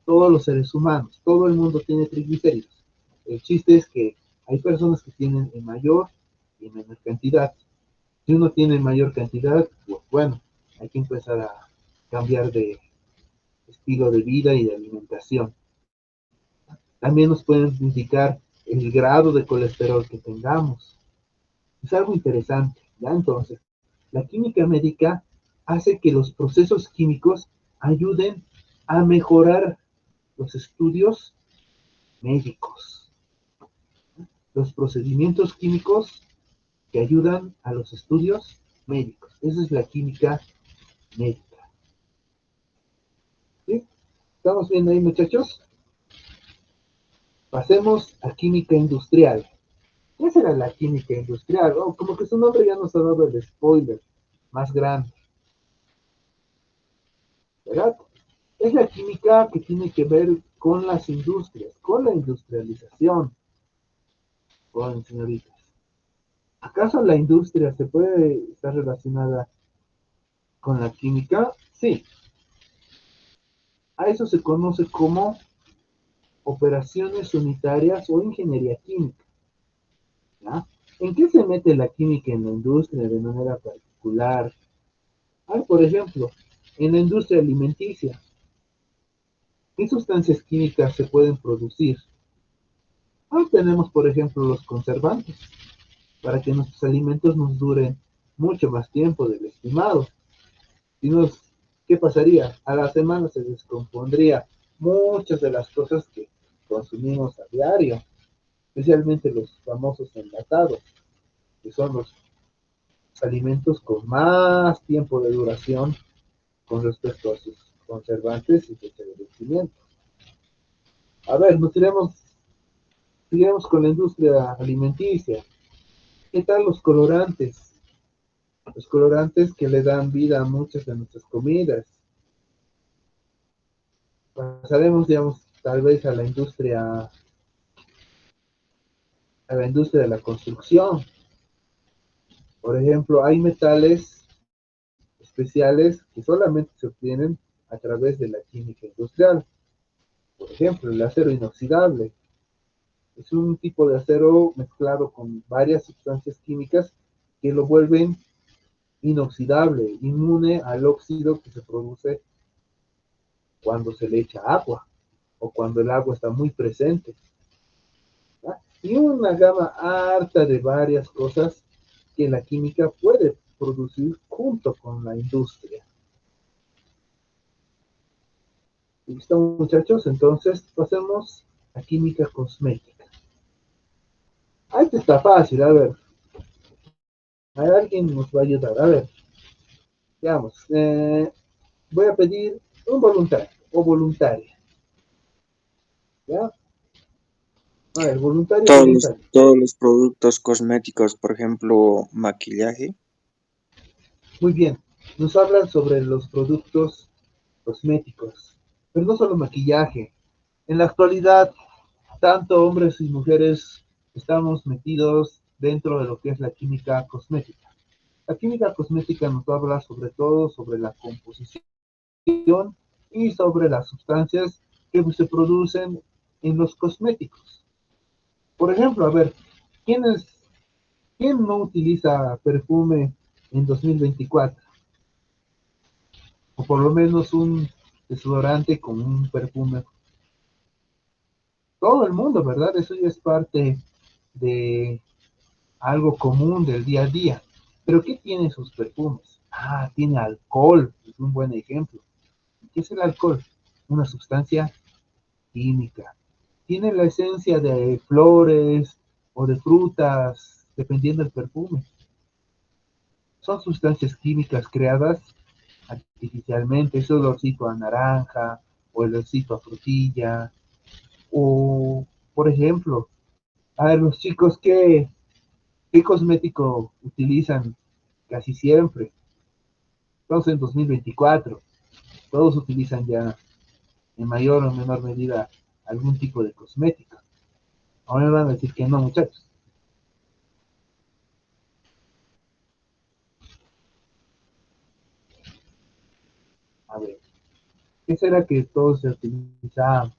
A: todos los seres humanos. Todo el mundo tiene triglicéridos. El chiste es que hay personas que tienen en mayor y en menor cantidad. Si uno tiene mayor cantidad, pues bueno, hay que empezar a cambiar de estilo de vida y de alimentación. También nos pueden indicar el grado de colesterol que tengamos. Es algo interesante, ¿ya? Entonces, la química médica hace que los procesos químicos ayuden a mejorar los estudios médicos, los procedimientos químicos que ayudan a los estudios médicos. Esa es la química médica. ¿Sí? ¿Estamos viendo ahí, muchachos? Pasemos a química industrial. ¿Qué será la química industrial? Oh, como que su nombre ya nos ha dado el spoiler más grande, ¿verdad? Es la química que tiene que ver con las industrias, con la industrialización. Bueno, señoritas, ¿acaso la industria se puede estar relacionada con la química? Sí. A eso se conoce como operaciones unitarias o ingeniería química, ¿ya? ¿En qué se mete la química en la industria de manera particular? Por ejemplo, en la industria alimenticia, ¿qué sustancias químicas se pueden producir? Tenemos, por ejemplo, los conservantes, para que nuestros alimentos nos duren mucho más tiempo del estimado. Si nos, ¿qué pasaría? A la semana se descompondría muchas de las cosas que consumimos a diario, especialmente los famosos enlatados, que son los alimentos con más tiempo de duración con respecto a sus conservantes y fecha de vencimiento. A ver, sigamos con la industria alimenticia. ¿Qué tal los colorantes? Los colorantes que le dan vida a muchas de nuestras comidas. Pasaremos, digamos, tal vez a la industria de la construcción. Por ejemplo, hay metales especiales que solamente se obtienen a través de la química industrial. Por ejemplo, el acero inoxidable. Es un tipo de acero mezclado con varias sustancias químicas que lo vuelven inoxidable, inmune al óxido que se produce cuando se le echa agua o cuando el agua está muy presente. ¿verdad? Y una gama harta de varias cosas que la química puede producir junto con la industria. ¿Listo, muchachos? Entonces pasemos a química cosmética. Ahí está fácil, a ver. Alguien nos va a ayudar. A ver, veamos. Voy a pedir un voluntario o voluntaria. ¿Ya? A ver, voluntario o voluntario.
D: Todos los productos cosméticos, por ejemplo, maquillaje.
A: Muy bien. Nos hablan sobre los productos cosméticos, pero no solo maquillaje. En la actualidad, tanto hombres y mujeres estamos metidos dentro de lo que es la química cosmética. La química cosmética nos habla sobre todo sobre la composición y sobre las sustancias que se producen en los cosméticos. Por ejemplo, a ver, ¿quién no utiliza perfume en 2024? O por lo menos un desodorante con un perfume. Todo el mundo, ¿verdad? Eso ya es parte de algo común del día a día. Pero ¿qué tienen sus perfumes? Ah, tiene alcohol, es un buen ejemplo. ¿Qué es el alcohol? Una sustancia química. Tiene la esencia de flores o de frutas, dependiendo del perfume. Son sustancias químicas creadas artificialmente, ese olorcito a naranja o el olorcito a frutilla. O, por ejemplo, a ver, los chicos, ¿qué cosmético utilizan casi siempre? Estamos en 2024, todos utilizan ya en mayor o menor medida algún tipo de cosmético. Ahora me van a decir que no, muchachos. A ver, ¿qué será que todos se utilizan,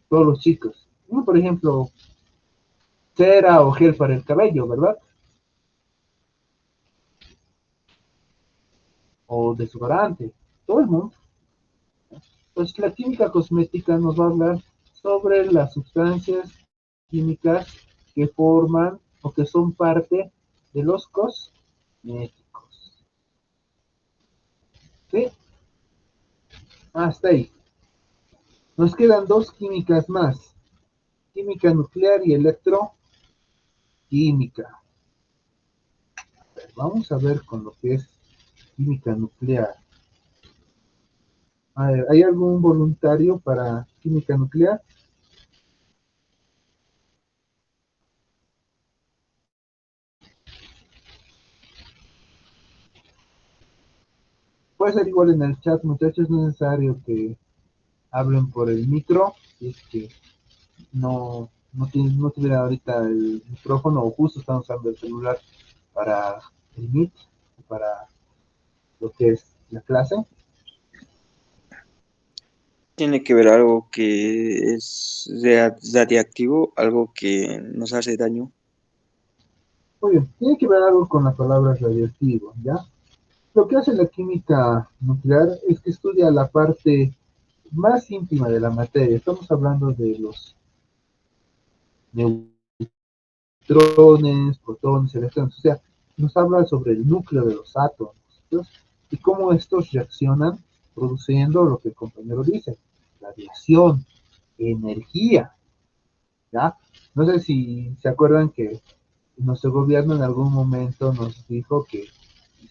A: todos los chicos? Uno, por ejemplo, cera o gel para el cabello, ¿verdad? O desodorante, todo el mundo. Pues la química cosmética nos va a hablar sobre las sustancias químicas que forman o que son parte de los cosméticos. ¿Sí? Hasta ahí. Nos quedan dos químicas más. Química nuclear y electroquímica. Vamos a ver con lo que es química nuclear. A ver, ¿hay algún voluntario para química nuclear? Puede ser igual en el chat, muchachos, no es necesario que hablen por el micro, si es que no tuviera ahorita el micrófono o justo están usando el celular para el Meet, para lo que es la clase.
D: Tiene que ver algo que es radiactivo, algo que nos hace daño.
A: Muy bien, tiene que ver algo con la palabra radioactivo, ¿ya? Lo que hace la química nuclear es que estudia la parte más íntima de la materia. Estamos hablando de los neutrones, protones, electrones, o sea, nos habla sobre el núcleo de los átomos, ¿sí? Y cómo estos reaccionan produciendo lo que el compañero dice, radiación, energía, ¿ya? No sé si se acuerdan que nuestro gobierno en algún momento nos dijo que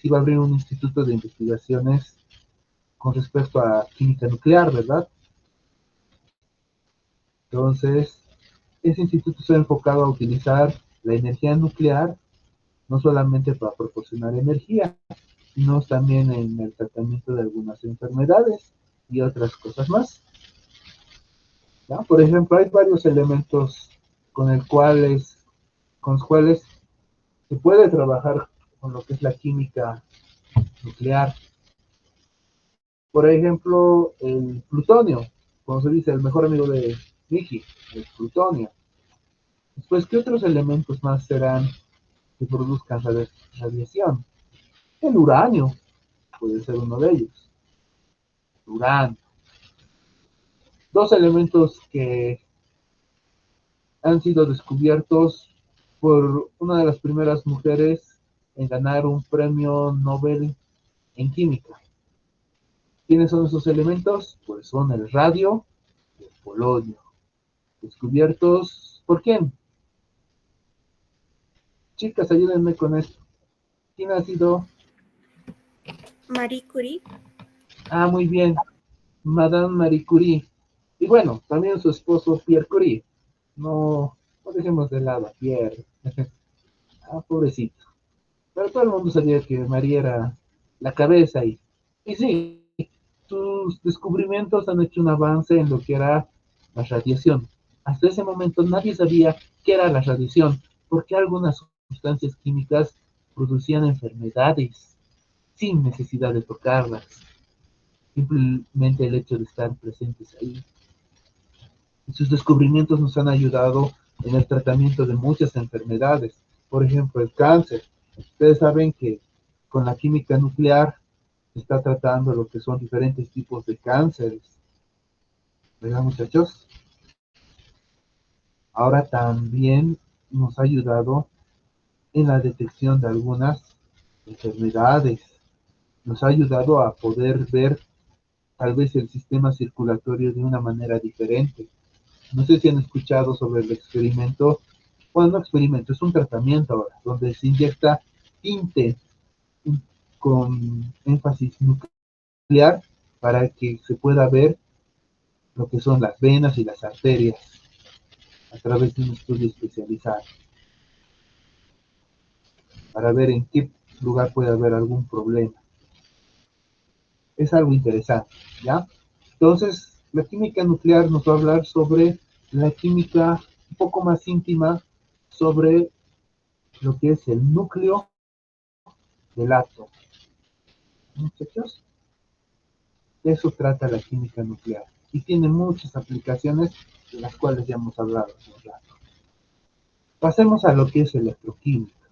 A: se iba a abrir un instituto de investigaciones con respecto a química nuclear, ¿verdad? Entonces, ese instituto está enfocado a utilizar la energía nuclear no solamente para proporcionar energía, sino también en el tratamiento de algunas enfermedades y otras cosas más. ¿Ya? Por ejemplo, hay varios elementos con los cuales se puede trabajar con lo que es la química nuclear. Por ejemplo, el plutonio, como se dice, el mejor amigo de Miji, el plutonio. Después, ¿qué otros elementos más serán que produzcan radiación? El uranio puede ser uno de ellos. Uranio. Dos elementos que han sido descubiertos por una de las primeras mujeres en ganar un premio Nobel en química. ¿Quiénes son esos elementos? Pues son el radio y el polonio. ¿Descubiertos por quién? Chicas, ayúdenme con esto. ¿Quién ha sido?
B: Marie Curie.
A: Ah, muy bien. Madame Marie Curie. Y bueno, también su esposo Pierre Curie. No dejemos de lado a Pierre. Ah, pobrecito. Pero todo el mundo sabía que María era la cabeza ahí. Y sí, sus descubrimientos han hecho un avance en lo que era la radiación. Hasta ese momento nadie sabía qué era la radiación, porque algunas sustancias químicas producían enfermedades sin necesidad de tocarlas. Simplemente el hecho de estar presentes ahí. Y sus descubrimientos nos han ayudado en el tratamiento de muchas enfermedades. Por ejemplo, el cáncer. Ustedes saben que con la química nuclear se está tratando lo que son diferentes tipos de cánceres. ¿Verdad, muchachos? Ahora también nos ha ayudado en la detección de algunas enfermedades. Nos ha ayudado a poder ver tal vez el sistema circulatorio de una manera diferente. No sé si han escuchado sobre el experimento. Bueno, no experimento, es un tratamiento ahora, donde se inyecta tinte con énfasis nuclear para que se pueda ver lo que son las venas y las arterias a través de un estudio especializado, para ver en qué lugar puede haber algún problema. Es algo interesante, ¿ya? Entonces, la química nuclear nos va a hablar sobre la química un poco más íntima, sobre lo que es el núcleo del átomo. Muchachos, de eso trata la química nuclear y tiene muchas aplicaciones de las cuales ya hemos hablado hace un rato. Pasemos a lo que es electroquímica.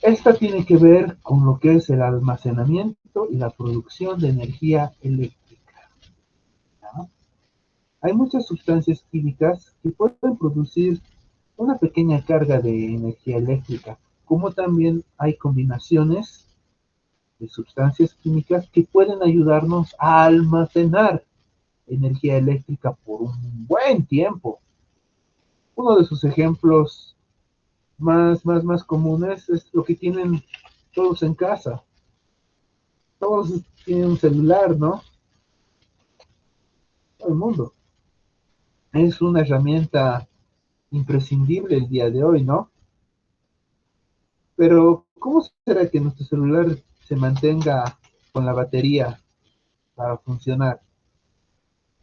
A: Esta tiene que ver con lo que es el almacenamiento y la producción de energía eléctrica, ¿no? Hay muchas sustancias químicas que pueden producir una pequeña carga de energía eléctrica, como también hay combinaciones de sustancias químicas que pueden ayudarnos a almacenar energía eléctrica por un buen tiempo. Uno de sus ejemplos más comunes es lo que tienen todos en casa. Todos tienen un celular, ¿no? Todo el mundo. Es una herramienta imprescindible el día de hoy, ¿no? Pero, ¿cómo será que nuestro celular se mantenga con la batería para funcionar?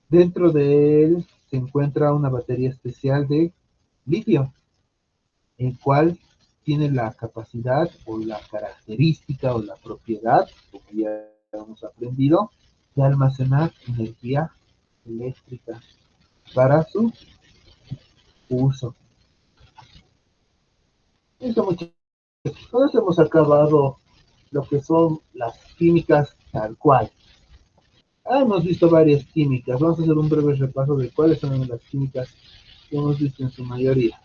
A: Dentro de él se encuentra una batería especial de litio, el cual tiene la capacidad o la característica o la propiedad, como ya hemos aprendido, de almacenar energía eléctrica para su uso. Listo, muchachos. Todos hemos acabado lo que son las químicas tal cual. Hemos visto varias químicas. Vamos a hacer un breve repaso de cuáles son las químicas que hemos visto en su mayoría.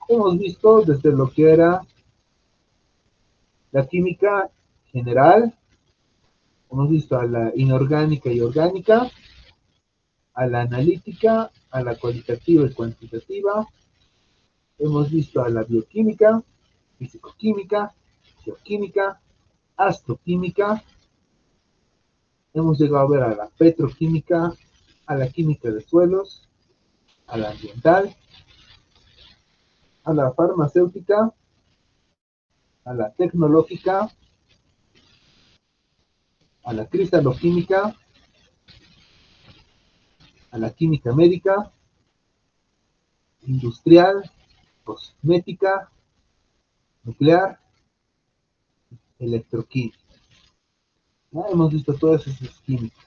A: Hemos visto desde lo que era la química general, hemos visto a la inorgánica y orgánica, a la analítica, a la cualitativa y cuantitativa, hemos visto a la bioquímica, fisicoquímica, geoquímica, astroquímica, hemos llegado a ver a la petroquímica, a la química de suelos, a la ambiental, a la farmacéutica, a la tecnológica, a la cristaloquímica, a la química médica, industrial, cosmética, nuclear, electroquímica. ¿Ya? Hemos visto todas esas químicas.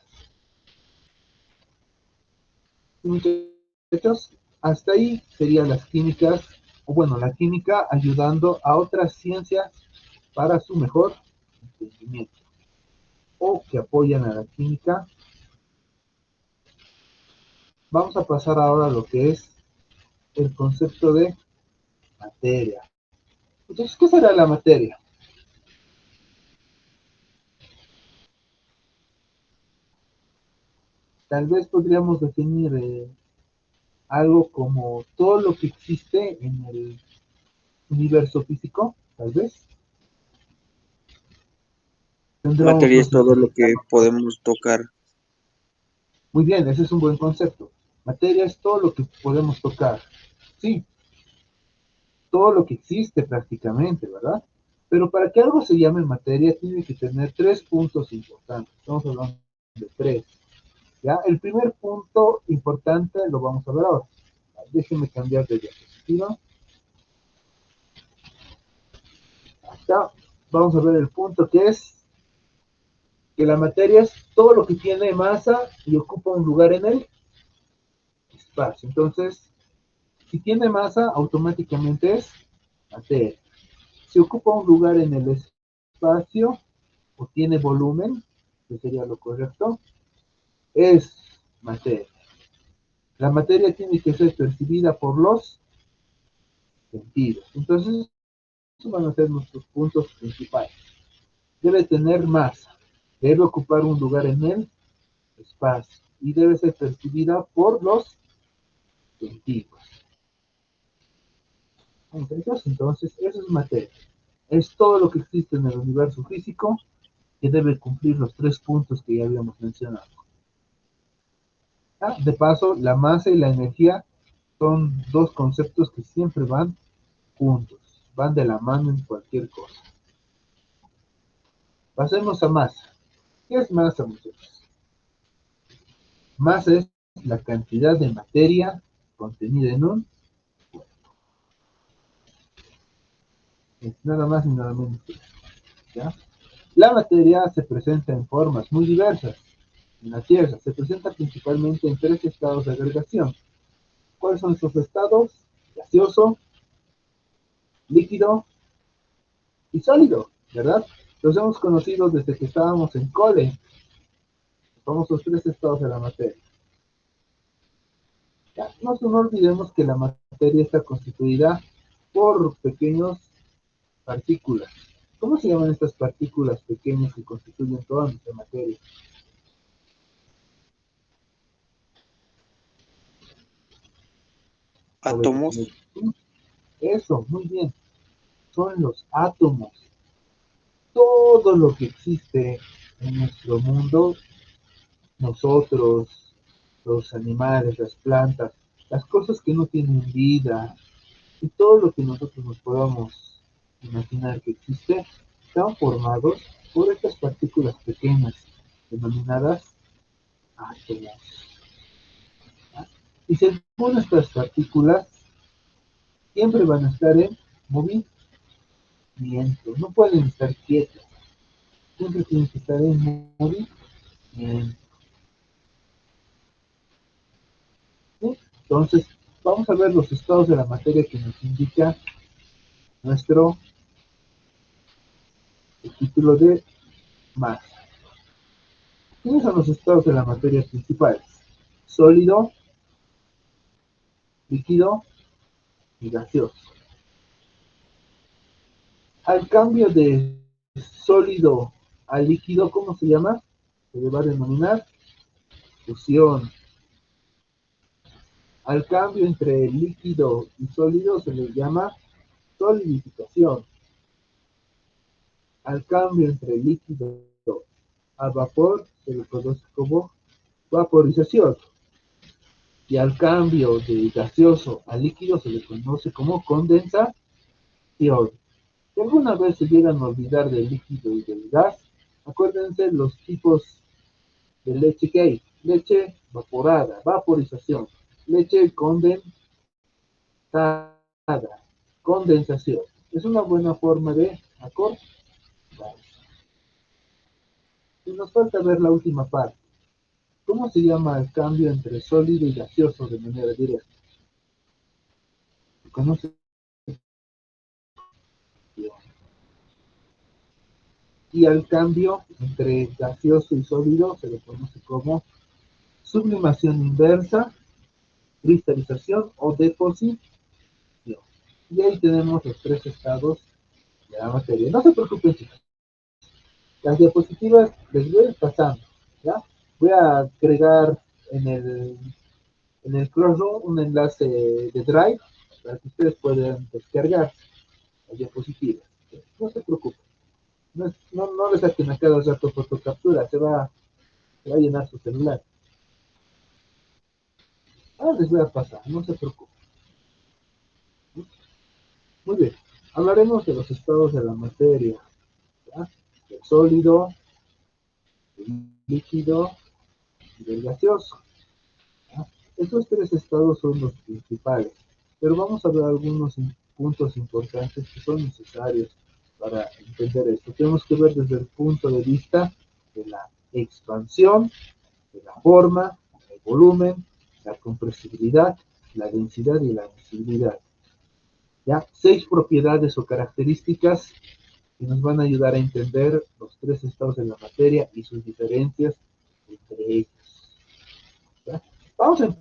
A: Muchachos, hasta ahí serían las químicas, o bueno, la química ayudando a otras ciencias para su mejor entendimiento, o que apoyan a la química. Vamos a pasar ahora a lo que es el concepto de materia. Entonces, ¿qué será la materia? Tal vez podríamos definir algo como todo lo que existe en el universo físico, tal vez. Tendremos,
D: Materia
A: no
D: es
A: sé si
D: todo
A: se
D: lo que
A: llama.
D: podemos tocar.
A: Muy bien, ese es un buen concepto. Materia es todo lo que podemos tocar. Sí, todo lo que existe prácticamente, ¿verdad? Pero para que algo se llame materia tiene que tener tres puntos importantes. Estamos hablando de tres. ¿Ya? El primer punto importante lo vamos a ver ahora. Déjenme cambiar de diapositiva. Acá vamos a ver el punto que es que la materia es todo lo que tiene masa y ocupa un lugar en el espacio. Entonces, si tiene masa, automáticamente es materia. Si ocupa un lugar en el espacio o tiene volumen, que sería lo correcto, es materia. La materia tiene que ser percibida por los sentidos. Entonces, esos van a ser nuestros puntos principales. Debe tener masa, debe ocupar un lugar en el espacio y debe ser percibida por los sentidos. Entonces, eso es materia. Es todo lo que existe en el universo físico que debe cumplir los tres puntos que ya habíamos mencionado. De paso, la masa y la energía son dos conceptos que siempre van juntos, van de la mano en cualquier cosa. Pasemos a masa. ¿Qué es masa, muchachos? Masa es la cantidad de materia contenida en un cuerpo. Es nada más y nada menos que eso, ¿ya? La materia se presenta en formas muy diversas en la Tierra. Se presenta principalmente en tres estados de agregación. ¿Cuáles son esos estados? Gaseoso, líquido y sólido, ¿verdad? Los hemos conocido desde que estábamos en cole. Somos los tres estados de la materia. Ya, no olvidemos que la materia está constituida por pequeñas partículas. ¿Cómo se llaman estas partículas pequeñas que constituyen toda nuestra materia? Roberto,
D: Átomos.
A: eso, muy bien. Son los átomos. Todo lo que existe en nuestro mundo, nosotros, los animales, las plantas, las cosas que no tienen vida y todo lo que nosotros nos podamos imaginar que existe, están formados por estas partículas pequeñas denominadas átomos. ¿Ya? Y según estas partículas, siempre van a estar en movimiento, no pueden estar quietas, siempre tienen que estar en movimiento. ¿Sí? Entonces, vamos a ver los estados de la materia que nos indica nuestro título de masa. ¿Quiénes son los estados de la materia principales? Sólido, líquido y gaseoso. Al cambio de sólido a líquido, ¿cómo se llama? Se le va a denominar fusión. Al cambio entre líquido y sólido se le llama solidificación. Al cambio entre líquido a vapor se le conoce como vaporización. Y al cambio de gaseoso a líquido se le conoce como condensación. Si alguna vez se llegan a olvidar del líquido y del gas, acuérdense los tipos de leche que hay. Leche evaporada, vaporización. Leche condensada, condensación. Es una buena forma de acordar. Y nos falta ver la última parte. ¿Cómo se llama el cambio entre sólido y gaseoso de manera directa? ¿Se conoce? Y al cambio entre gaseoso y sólido se le conoce como sublimación inversa, cristalización o deposición. Y ahí tenemos los tres estados de la materia. No se preocupen, chicos. Las diapositivas les voy a ir pasando, ¿ya? Voy a agregar en el Classroom un enlace de Drive para que ustedes puedan descargar las diapositivas. No se preocupen. No les saquen a cada rato fotocaptura, se va a llenar su celular. Ahora les voy a pasar, no se preocupen. Muy bien, hablaremos de los estados de la materia, ¿ya? Del sólido, del líquido y del gaseoso. ¿Ya? Estos tres estados son los principales, pero vamos a ver algunos puntos importantes que son necesarios para entender esto. Tenemos que ver desde el punto de vista de la expansión, de la forma, el volumen, la compresibilidad, la densidad y la visibilidad. ¿Ya? 6 propiedades o características que nos van a ayudar a entender los tres estados de la materia y sus diferencias entre ellos. ¿Ya? Vamos a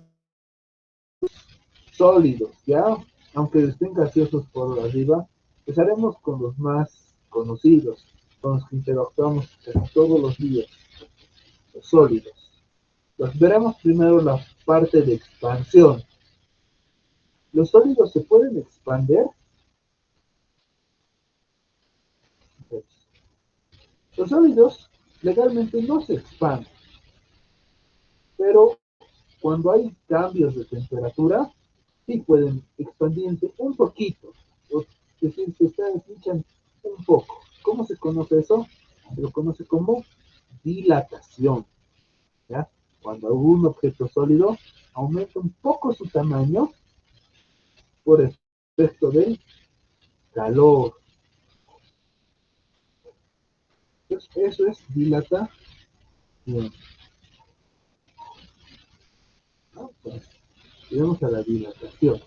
A: sólidos, ¿ya? Aunque estén gaseosos por arriba, empezaremos con los más conocidos, con los que interactuamos casi todos los días, los sólidos. Los veremos primero la parte de expansión. ¿Los sólidos se pueden expandir? Los sólidos legalmente no se expanden, pero cuando hay cambios de temperatura, sí pueden expandirse un poquito, es decir, se hinchan un poco. ¿Cómo se conoce eso? Se lo conoce como dilatación, ¿ya? Cuando un objeto sólido aumenta un poco su tamaño por efecto del calor. Entonces, eso es dilatación, ¿no? Pues, tenemos a la dilatación.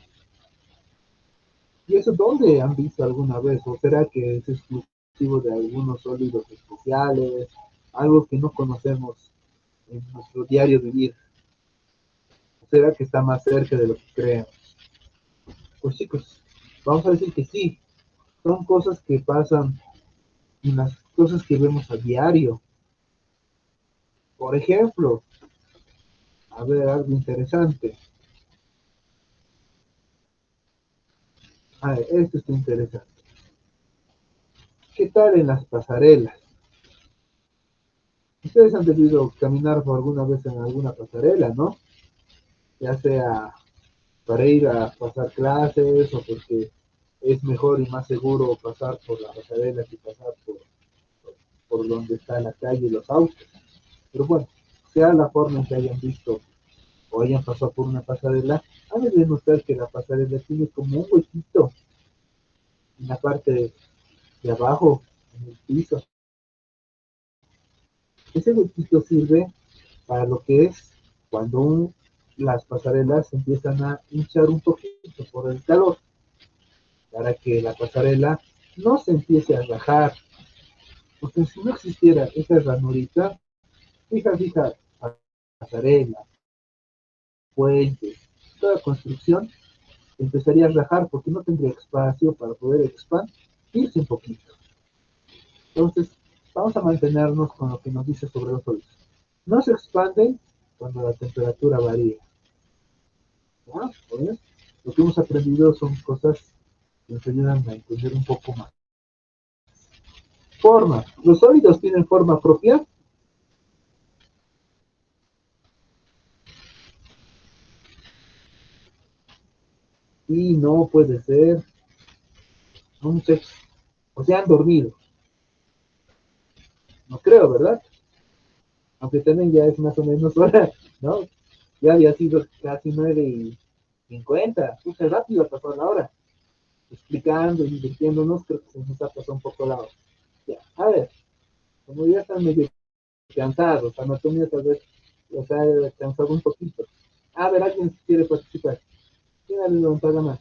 A: ¿Y eso dónde han visto alguna vez? ¿O será que es exclusivo de algunos sólidos especiales? Algo que no conocemos en nuestro diario vivir. ¿O será que está más cerca de lo que creemos? Pues chicos, vamos a decir que sí. Son cosas que pasan en las cosas que vemos a diario. Por ejemplo, a ver, algo interesante. A ver, esto está interesante. ¿Qué tal en las pasarelas? Ustedes han debido caminar por alguna vez en alguna pasarela, ¿no? Ya sea para ir a pasar clases o porque es mejor y más seguro pasar por la pasarela que pasar por donde está la calle y los autos. Pero bueno, sea la forma en que hayan visto o hayan pasado por una pasarela, han de notar que la pasarela tiene como un huequito en la parte de abajo, en el piso. Ese huequito sirve para lo que es cuando las pasarelas empiezan a hinchar un poquito por el calor, para que la pasarela no se empiece a rajar, porque si no existiera esa ranurita, fija, pasarela, puentes, toda construcción empezaría a rajar porque no tendría espacio para poder expandirse un poquito. Entonces, vamos a mantenernos con lo que nos dice sobre los sólidos. No se expanden cuando la temperatura varía. ¿No? ¿Ves? Lo que hemos aprendido son cosas que nos ayudan a entender un poco más. Forma. ¿Los sólidos tienen forma propia? Y no puede ser. No, muchachos. O sea, han dormido. No creo, ¿verdad? Aunque también ya es más o menos hora, ¿no? Ya había sido casi 9:50. Puse rápido pasó la hora. Explicando y divirtiéndonos, creo que se nos ha pasado un poco la hora. Ya, a ver, como ya están medio cansados, anatomía tal vez los ha alcanzado un poquito. A ver, alguien quiere participar. ¿Quién ha levantado la mano?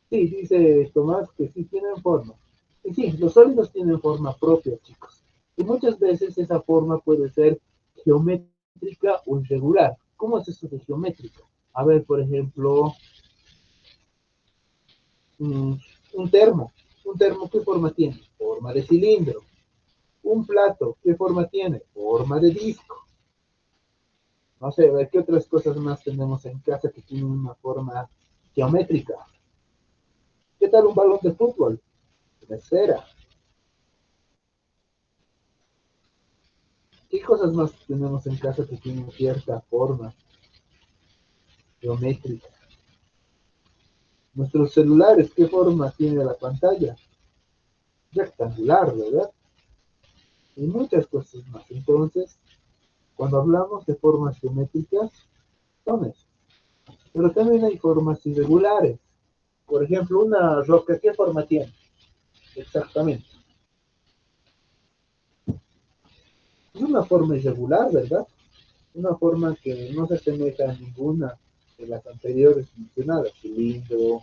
A: Sí, dice Tomás que sí tienen forma. Y sí, los sólidos tienen forma propia, chicos. Y muchas veces esa forma puede ser geométrica o irregular. ¿Cómo es eso de geométrica? A ver, por ejemplo, mm, un termo. Un termo, ¿qué forma tiene? Forma de cilindro. Un plato, ¿qué forma tiene? Forma de disco. No sé, a ver, ¿qué otras cosas más tenemos en casa que tienen una forma geométrica? ¿Qué tal un balón de fútbol? Una esfera. ¿Qué cosas más tenemos en casa que tienen cierta forma geométrica? Nuestros celulares, ¿qué forma tiene la pantalla? Rectangular, ¿verdad? Y muchas cosas más. Entonces, cuando hablamos de formas geométricas, son eso. Pero también hay formas irregulares. Por ejemplo, una roca, ¿qué forma tiene? Exactamente. Es una forma irregular, ¿verdad? Una forma que no se asemeja a ninguna de las anteriores mencionadas. Cilindro,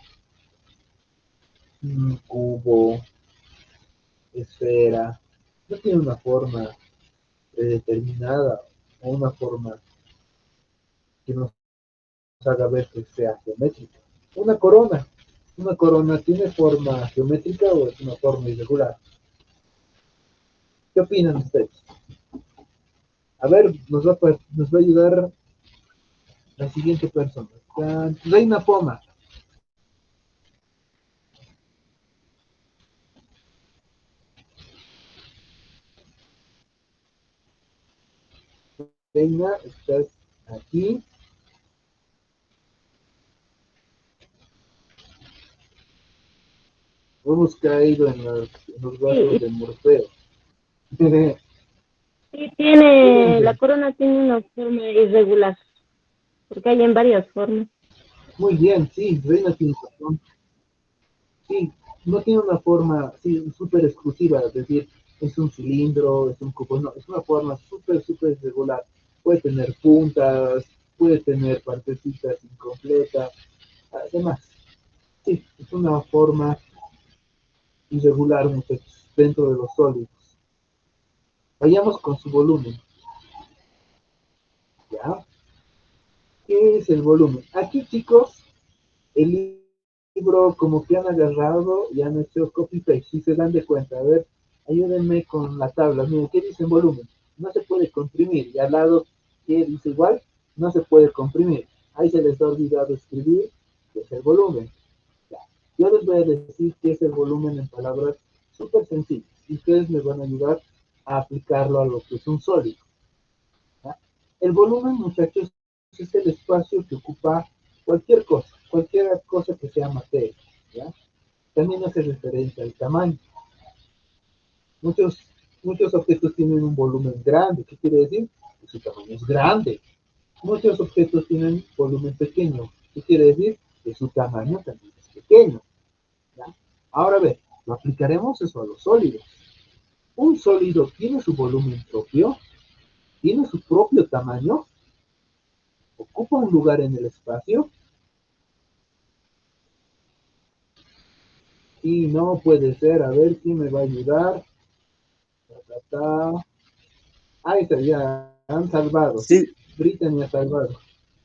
A: cubo, esfera. No tiene una forma predeterminada o una forma que nos haga ver que sea geométrica. Una corona tiene forma geométrica o es una forma irregular. ¿Qué opinan ustedes? A ver, nos va a ayudar la siguiente persona. Reina Poma. Reina, estás aquí. Hemos caído en los brazos de Morfeo.
G: Sí, tiene, la corona tiene una forma irregular, porque hay en varias formas.
A: Muy bien, sí, Reina tiene razón. Sí, no tiene una forma sí, súper exclusiva, es decir, es un cilindro, es un cubo, no, es una forma súper, súper irregular. Puede tener puntas, puede tener partecitas incompletas, además, sí, es una forma irregular, muchachos, dentro de los sólidos. Vayamos con su volumen, ¿ya? ¿Qué es el volumen? Aquí, chicos, el libro como que han agarrado y han hecho copy-paste, si se dan de cuenta. A ver, ayúdenme con la tabla. Miren, ¿qué dice en volumen? No se puede comprimir. Y al lado, ¿qué dice igual? No se puede comprimir. Ahí se les ha olvidado escribir qué es el volumen. Ya. Yo les voy a decir qué es el volumen en palabras súper sencillas. Y ustedes me van a ayudar a aplicarlo a lo que es un sólido. ¿Ya? El volumen, muchachos, es el espacio que ocupa cualquier cosa que sea materia, ¿ya? También hace referencia al tamaño. Muchos, muchos objetos tienen un volumen grande, ¿qué quiere decir? Que su tamaño es grande. Muchos objetos tienen volumen pequeño, ¿qué quiere decir? Que su tamaño también es pequeño, ¿ya? Ahora a ver, lo aplicaremos eso a los sólidos. Un sólido tiene su volumen propio, tiene su propio tamaño, ocupa un lugar en el espacio. Y no puede ser, a ver quién me va a ayudar. Ahí está, ya han salvado,
D: Sí,
A: ¿sí? Brittany ha salvado.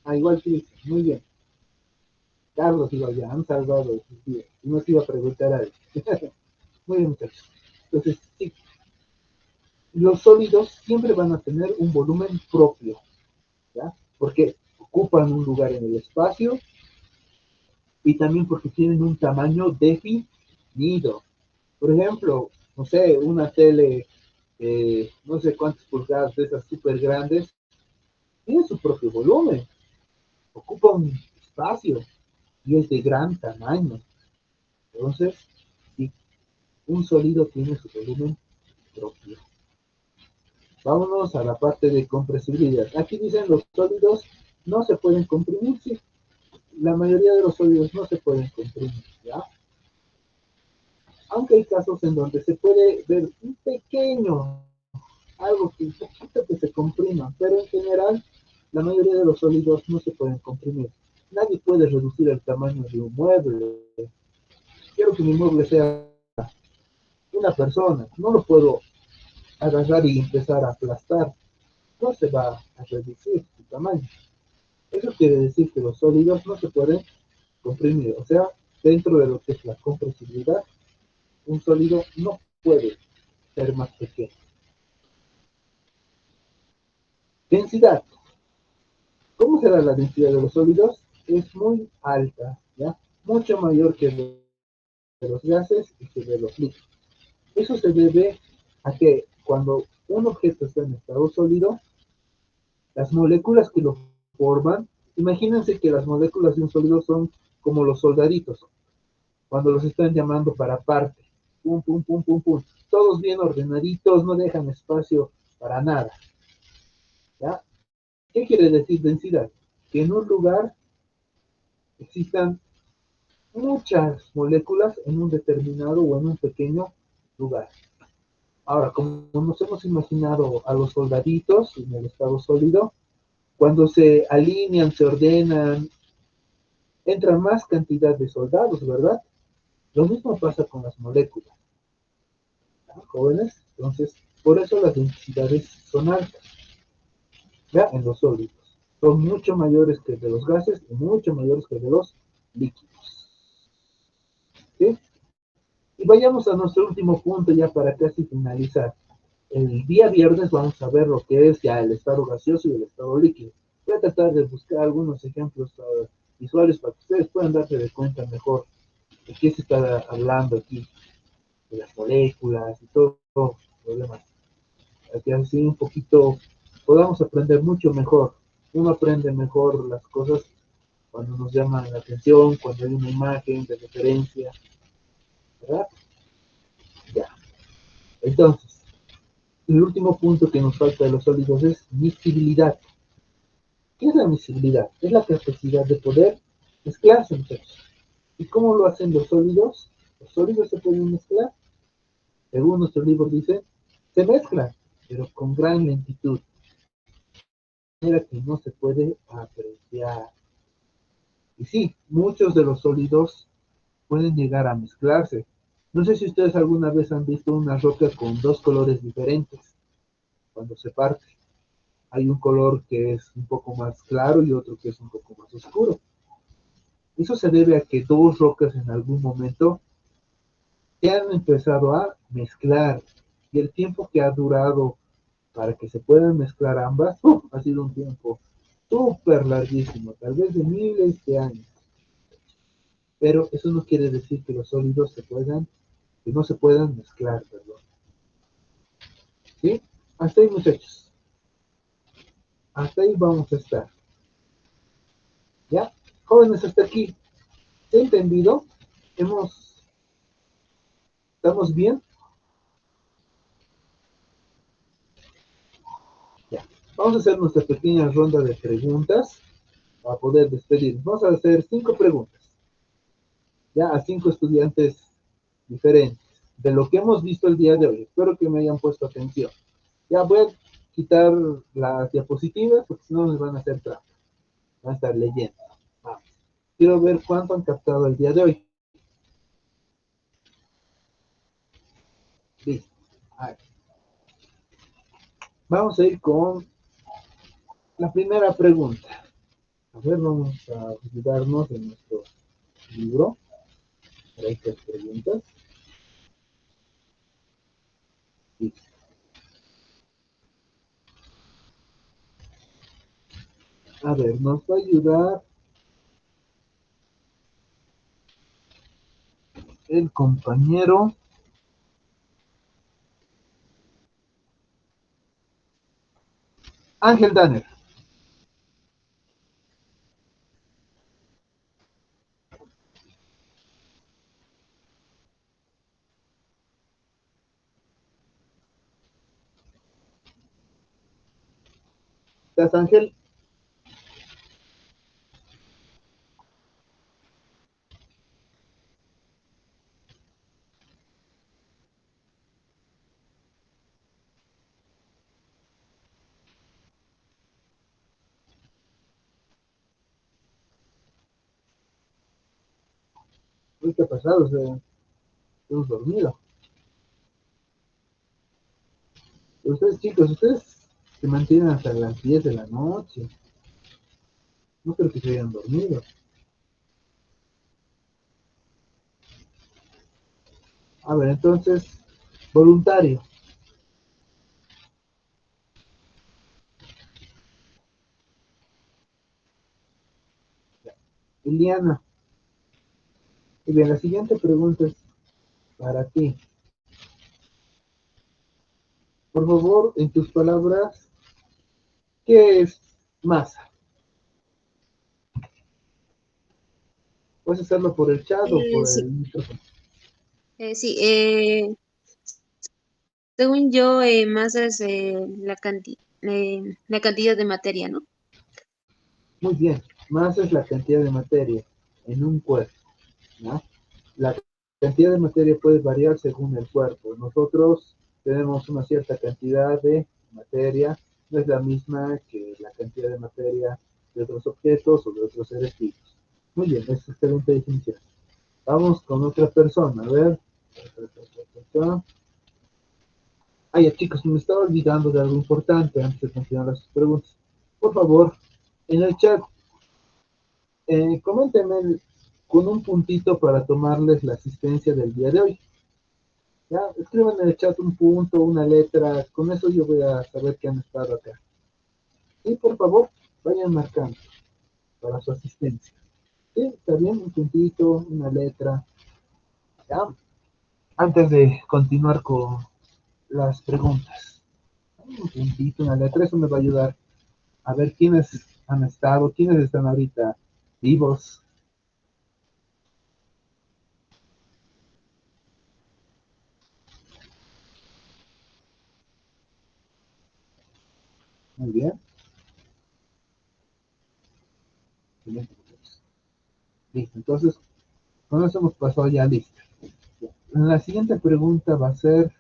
A: Ah, igual Cristian, muy bien. Carlos igual ya han salvado. Sí, no se iba a preguntar a él. Muy bien, muchachos. Entonces, sí, los sólidos siempre van a tener un volumen propio, ¿ya? Porque ocupan un lugar en el espacio y también porque tienen un tamaño definido. Por ejemplo, no sé, una tele, no sé cuántas pulgadas de esas súper grandes, tiene su propio volumen, ocupa un espacio y es de gran tamaño. Entonces, sí, un sólido tiene su volumen propio. Vámonos a la parte de compresibilidad. Aquí dicen los sólidos no se pueden comprimir, sí. La mayoría de los sólidos no se pueden comprimir, ¿ya? Aunque hay casos en donde se puede ver un pequeño algo que un poquito que se comprima, pero en general la mayoría de los sólidos no se pueden comprimir. Nadie puede reducir el tamaño de un mueble. Quiero que mi mueble sea una persona, no lo puedo agarrar y empezar a aplastar, no se va a reducir su tamaño. Eso quiere decir que los sólidos no se pueden comprimir, o sea, dentro de lo que es la compresibilidad, un sólido no puede ser más pequeño. Densidad. ¿Cómo será la densidad de los sólidos? Es muy alta, ¿ya? Mucho mayor que de los gases y que de los líquidos. Eso se debe a que cuando un objeto está en estado sólido, las moléculas que lo forman, imagínense que las moléculas de un sólido son como los soldaditos, cuando los están llamando para parte, pum, pum, pum, pum, pum, todos bien ordenaditos, no dejan espacio para nada, ¿ya? ¿Qué quiere decir densidad? Que en un lugar existan muchas moléculas en un determinado o en un pequeño lugar. Ahora, como nos hemos imaginado a los soldaditos en el estado sólido, cuando se alinean, se ordenan, entra más cantidad de soldados, ¿verdad? Lo mismo pasa con las moléculas, ¿no, jóvenes? Entonces, por eso las densidades son altas, ¿ya? En los sólidos. Son mucho mayores que de los gases y mucho mayores que de los líquidos. ¿Sí? Y vayamos a nuestro último punto ya para casi finalizar. El día viernes vamos a ver lo que es ya el estado gaseoso y el estado líquido. Voy a tratar de buscar algunos ejemplos visuales para que ustedes puedan darse de cuenta mejor de qué se está hablando aquí, de las moléculas y todo lo demás. Para que así un poquito podamos aprender mucho mejor. Uno aprende mejor las cosas cuando nos llaman la atención, cuando hay una imagen de referencia, ¿verdad? Ya. Entonces, el último punto que nos falta de los sólidos es miscibilidad. ¿Qué es la miscibilidad? Es la capacidad de poder mezclarse, muchachos. ¿Y cómo lo hacen los sólidos? Los sólidos se pueden mezclar. Según nuestro libro dice, se mezclan, pero con gran lentitud. De manera que no se puede apreciar. Y sí, muchos de los sólidos pueden llegar a mezclarse. No sé si ustedes alguna vez han visto una roca con dos colores diferentes cuando se parte. Hay un color que es un poco más claro y otro que es un poco más oscuro. Eso se debe a que dos rocas en algún momento se han empezado a mezclar y el tiempo que ha durado para que se puedan mezclar ambas ha sido un tiempo súper larguísimo, tal vez de miles de años. Pero eso no quiere decir que los sólidos que no se puedan mezclar, perdón. ¿Sí? Hasta ahí, muchachos. Hasta ahí vamos a estar. ¿Ya? Jóvenes, hasta aquí. ¿Se ha entendido? ¿Estamos bien? Ya. Vamos a hacer nuestra pequeña ronda de preguntas para poder despedirnos. Vamos a hacer 5 preguntas. Ya, a 5 estudiantes diferentes de lo que hemos visto el día de hoy. Espero que me hayan puesto atención. Ya voy a quitar las diapositivas porque si no nos van a hacer trampa. Van a estar leyendo. Vamos. Quiero ver cuánto han captado el día de hoy. Listo. Ahí. Vamos a ir con la primera pregunta. A ver, vamos a olvidarnos de nuestro libro para estas preguntas. Listo. A ver, nos va a ayudar el compañero Ángel Danner. ¿Estás, Ángel? ¿Qué ha pasado? O sea, hemos dormido. Pero ustedes, chicos, ustedes se mantienen hasta las 10 de la noche. No creo que se hayan dormido. A ver, entonces, voluntario. Iliana. Y bien, la siguiente pregunta es para ti. Por favor, en tus palabras, ¿qué es masa? Puedes hacerlo por el chat o por
H: Sí,
A: el micrófono.
H: sí. Según yo, masa es la cantidad de materia, ¿no?
A: Muy bien, masa es la cantidad de materia en un cuerpo, ¿no? La cantidad de materia puede variar según el cuerpo. Nosotros tenemos una cierta cantidad de materia, no es la misma que la cantidad de materia de otros objetos o de otros seres vivos. Muy bien, es excelente definición. Vamos con otra persona, a ver. Ah, ya chicos, me estaba olvidando de algo importante antes de continuar las preguntas. Por favor, en el chat, coméntenme con un puntito para tomarles la asistencia del día de hoy. Ya, escriban en el chat un punto, una letra, con eso yo voy a saber que han estado acá. Y por favor, vayan marcando para su asistencia. Sí, está bien, un puntito, una letra. Ya, antes de continuar con las preguntas. Un puntito, una letra, eso me va a ayudar a ver quiénes han estado, quiénes están ahorita vivos. Muy bien. Listo, entonces, con eso hemos pasado ya lista. La siguiente pregunta va a ser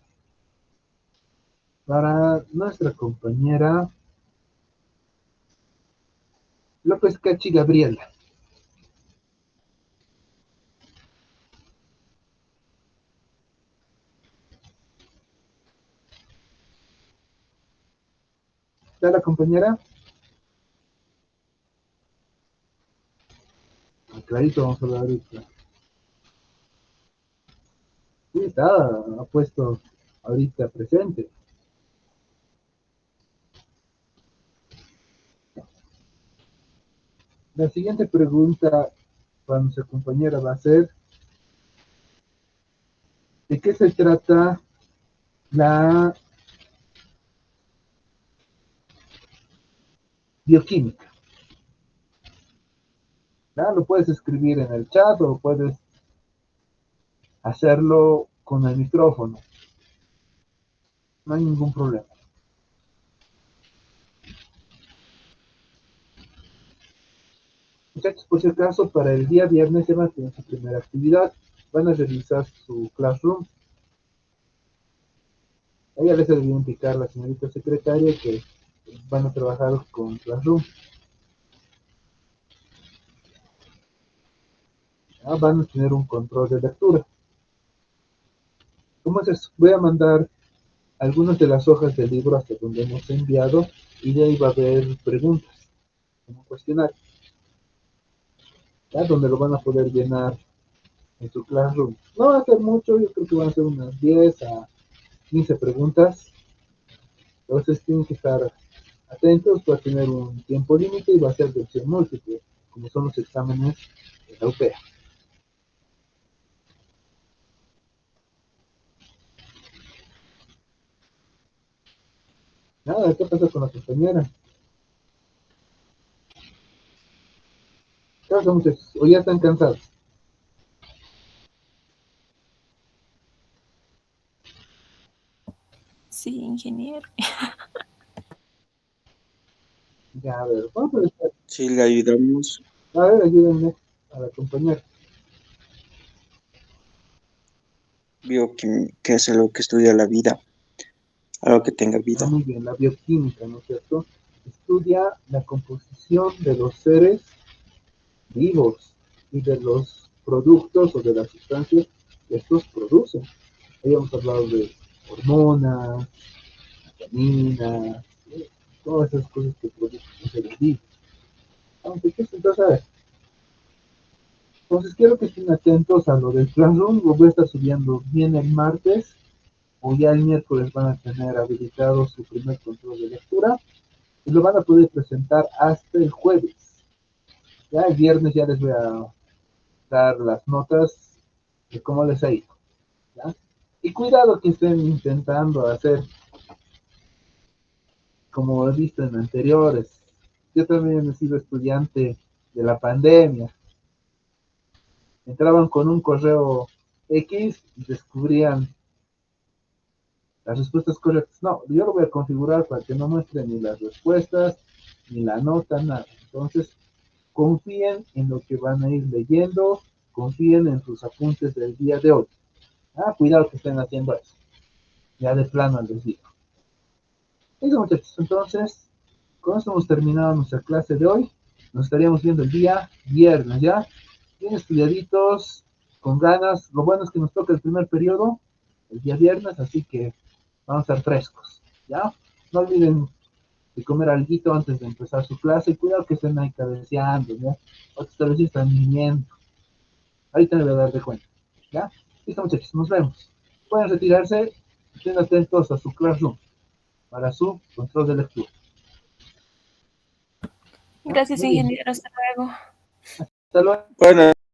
A: para nuestra compañera López Cachi Gabriela. ¿Está la compañera? Ah, clarito, vamos a ver ahorita. Sí, está, ha puesto ahorita presente. La siguiente pregunta para nuestra compañera va a ser, ¿de qué se trata la bioquímica? ¿Ya? Lo puedes escribir en el chat o puedes hacerlo con el micrófono. No hay ningún problema. Muchachos, por si acaso, para el día viernes se va a tener su primera actividad. Van a revisar su classroom. A ella les debió indicar la señorita secretaria que van a trabajar con classroom. ¿Ya? Van a tener un control de lectura. ¿Cómo es eso? Voy a mandar algunas de las hojas del libro hasta donde hemos enviado y de ahí va a haber preguntas, como un cuestionario, ¿ya? Donde lo van a poder llenar en su classroom. No va a ser mucho, yo creo que van a ser unas 10 a 15 preguntas. Entonces tienen que estar atentos, va a tener un tiempo límite y va a ser de opción múltiple, como son los exámenes de la UPEA. Nada, ¿qué pasa con la compañera? ¿Qué pasa, muchachos? ¿O ya están cansados?
C: Sí, ingeniero.
A: Ya, a ver, vamos a ver,
D: Si le ayudamos,
A: ayúdenme a la compañera.
D: bioquímica es algo que estudia la vida, algo que tenga
A: Ah,
D: vida.
A: muy bien, la bioquímica, ¿no es cierto? Estudia la composición de los seres vivos y de los productos o de las sustancias que estos producen. Habíamos hablado de hormonas, vitaminas, todas esas cosas que producen los seres vivos. Entonces, a ver, entonces quiero que estén atentos a lo del Classroom. Lo voy a estar subiendo bien el martes o ya el miércoles van a tener habilitado su primer control de lectura y lo van a poder presentar hasta el jueves. Ya el viernes ya les voy a dar las notas de cómo les ha ido. ¿Ya? Y cuidado que estén intentando hacer como he visto en anteriores. Yo también he sido estudiante de la pandemia. Entraban con un correo X y descubrían las respuestas correctas. No, yo lo voy a configurar para que no muestre ni las respuestas, ni la nota, nada. Entonces, confíen en lo que van a ir leyendo, confíen en sus apuntes del día de hoy. Cuidado que estén haciendo eso. Ya de plano les digo. Eso, muchachos, entonces, con esto hemos terminado nuestra clase de hoy. Nos estaríamos viendo el día viernes, ¿ya? Bien estudiaditos, con ganas. Lo bueno es que nos toca el primer periodo, el día viernes, así que vamos a estar frescos, ¿ya? No olviden de comer algo antes de empezar su clase. Cuidado que estén ahí cabeceando, ¿ya? Otros tal vez están viniendo. Ahorita me voy a dar de cuenta, ¿ya? Listo, muchachos, nos vemos. Pueden retirarse, estén atentos a su Classroom para su control de lectura.
C: Gracias,
A: Muy bien.
C: ingeniero. Hasta luego.
A: Hasta luego.
D: Bueno.